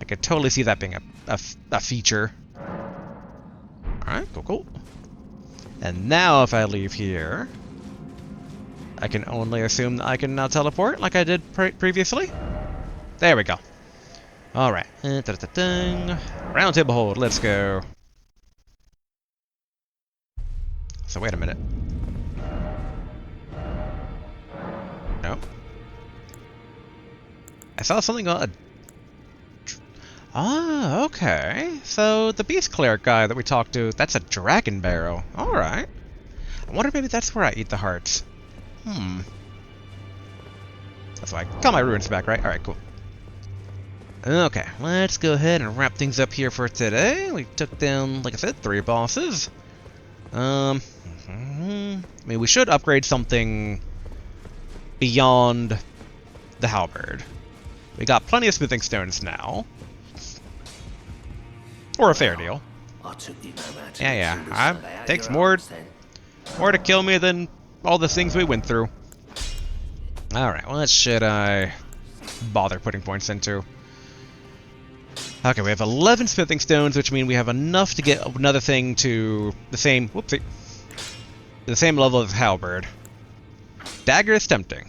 I could totally see that being a feature. All right, cool, cool. And now if I leave here, I can only assume that I can now teleport like I did previously. There we go. All right. Round table hold. Let's go. So wait a minute. No. I saw something on a... Ah, okay. So the beast cleric guy that we talked to, that's a dragon barrow. All right. I wonder if maybe that's where I eat the hearts. That's why I got my runes back, right? All right, cool. Okay, let's go ahead and wrap things up here for today. We took down, like I said, 3 bosses. I mean, we should upgrade something beyond the halberd. We got plenty of smithing stones now. Or a fair deal. Yeah. Takes more to kill me than all the things we went through. Alright, what should I bother putting points into? Okay, we have 11 smithing stones, which mean we have enough to get another thing to the same... Whoopsie. The same level as halberd. Dagger is tempting.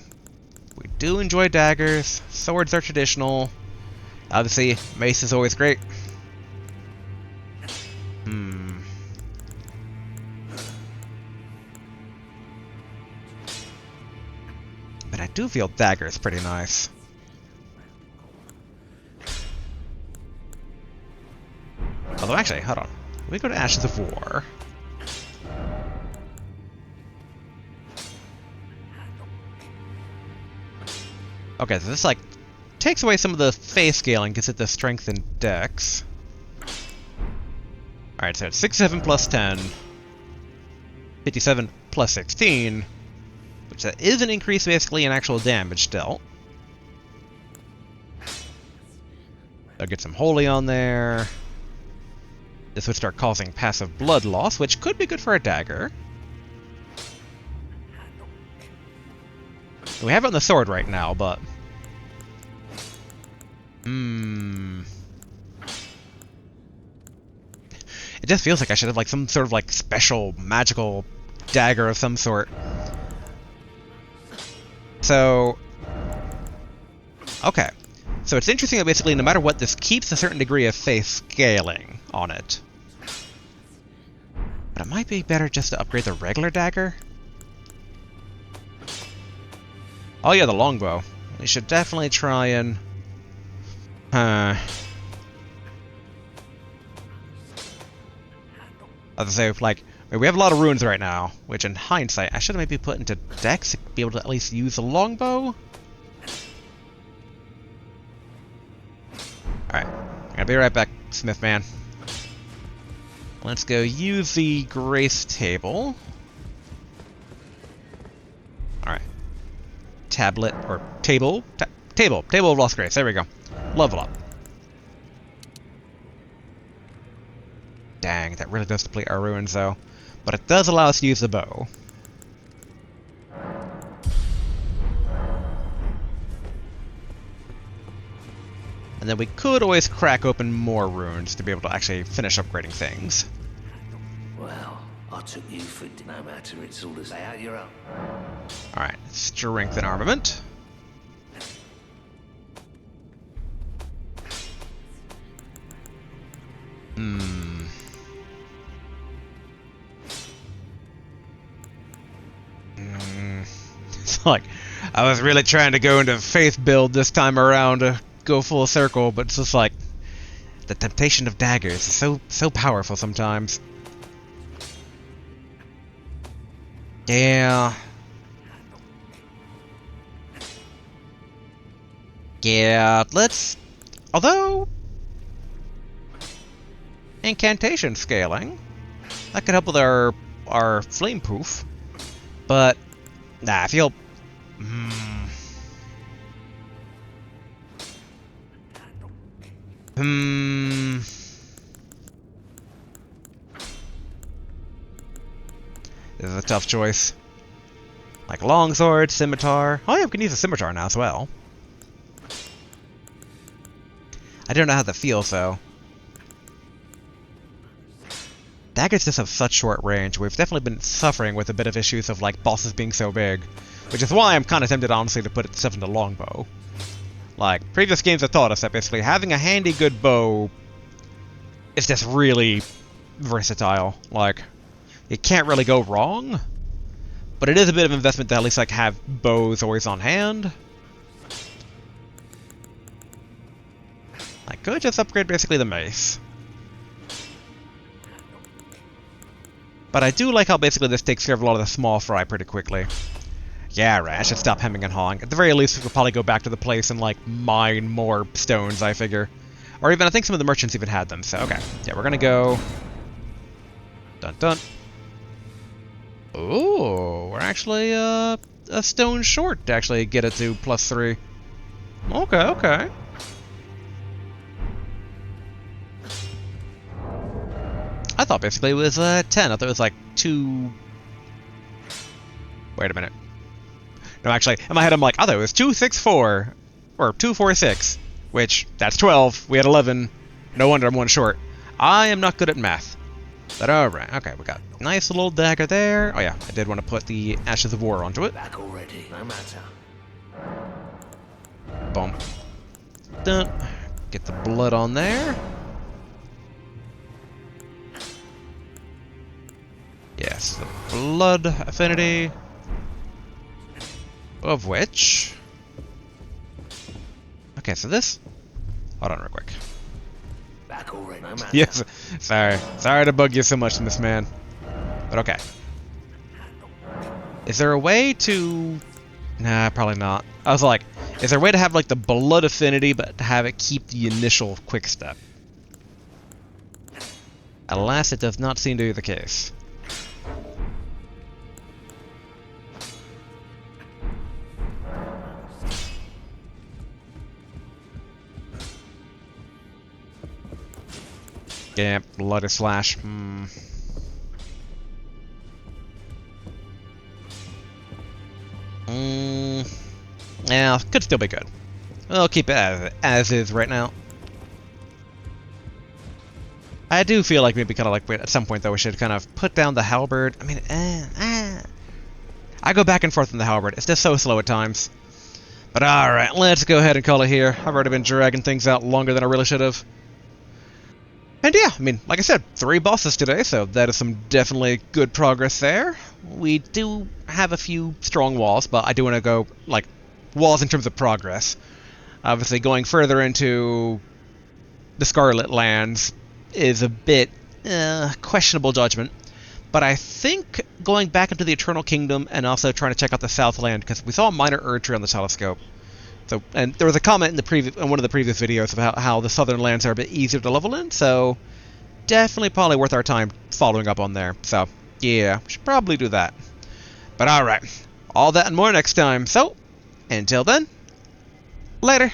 We do enjoy daggers. Swords are traditional. Obviously, mace is always great. But I do feel dagger is pretty nice. Although, actually, hold on. Let me go to Ashes of War. Okay, so this, like, takes away some of the face scaling, gets it the strength and dex. Alright, so it's 67 plus 10. 57 plus 16. Which that is an increase, basically, in actual damage dealt. I'll get some Holy on there. This would start causing passive blood loss, which could be good for a dagger. We have it on the sword right now, but... It just feels like I should have like some sort of like special magical dagger of some sort. So... Okay. So it's interesting that basically no matter what, this keeps a certain degree of face scaling on it. But it might be better just to upgrade the regular dagger. Oh yeah, the longbow. We should definitely try and... I was gonna say, like, we have a lot of runes right now, which in hindsight, I should have maybe put into dex to be able to at least use the longbow. Alright, I'll be right back, Smith Man. Let's go use the grace table. Alright. Tablet, or table? Table of Lost Grace, there we go. Level up. Dang, that really does deplete our ruins, though. But it does allow us to use the bow. And then we could always crack open more runes to be able to actually finish upgrading things. Well, I took you for no matter, it's all to say out you're up. Alright, strength and armament. It's like, I was really trying to go into faith build this time around to go full circle, but it's just like, the temptation of daggers is so powerful sometimes. Yeah. Yeah, let's... Although... Incantation scaling. That could help with our flame poof. But... Nah, I feel... This is a tough choice. Like longsword, scimitar. Oh yeah, we can use a scimitar now as well. I don't know how that feels though. Daggers just have such short range. We've definitely been suffering with a bit of issues of like bosses being so big. Which is why I'm kind of tempted honestly to put stuff into longbow. Like, previous games have taught us that basically having a handy good bow is just really versatile. Like, you can't really go wrong. But it is a bit of investment to at least like have bows always on hand. I could just upgrade basically the mace. But I do like how basically this takes care of a lot of the small fry pretty quickly. Yeah, right, I should stop hemming and hawing. At the very least, we could probably go back to the place and like mine more stones, I figure. Or even, I think some of the merchants even had them, so okay. Yeah, we're gonna go... Dun dun. Ooh, we're actually a stone short to actually get it to +3. Okay, okay. I thought basically it was 10. I thought it was like 2... Wait a minute. No, actually, in my head I'm like, I thought it was 264. Or 246. Which, that's 12. We had 11. No wonder I'm one short. I am not good at math. But alright, okay, we got a nice little dagger there. Oh yeah, I did want to put the Ashes of War onto it. Back already, no matter. Boom. Dun. Get the blood on there. Yes, the blood affinity. Of which... Okay, so this... Hold on real quick. Back already, no matter. Yes, sorry to bug you so much, Miss Man. But okay. Is there a way to... Nah, probably not. I was like, is there a way to have like the blood affinity, but have it keep the initial quick step? Alas, it does not seem to be the case. Yeah, blood is slash. Yeah, could still be good. I'll keep it as is right now. I do feel like maybe kind of like at some point though we should kind of put down the halberd. I mean, I go back and forth on the halberd. It's just so slow at times. But alright, let's go ahead and call it here. I've already been dragging things out longer than I really should have. And yeah, I mean, like I said, 3 bosses today, so that is some definitely good progress there. We do have a few strong walls, but I do want to go, like, walls in terms of progress. Obviously, going further into the Scarlet Lands is a bit questionable judgment. But I think going back into the Eternal Kingdom and also trying to check out the Southland, because we saw a minor Erdtree on the telescope. So, and there was a comment in the in one of the previous videos about how the southern lands are a bit easier to level in, so definitely probably worth our time following up on there. So, yeah, we should probably do that. But alright, all that and more next time. So, until then, later.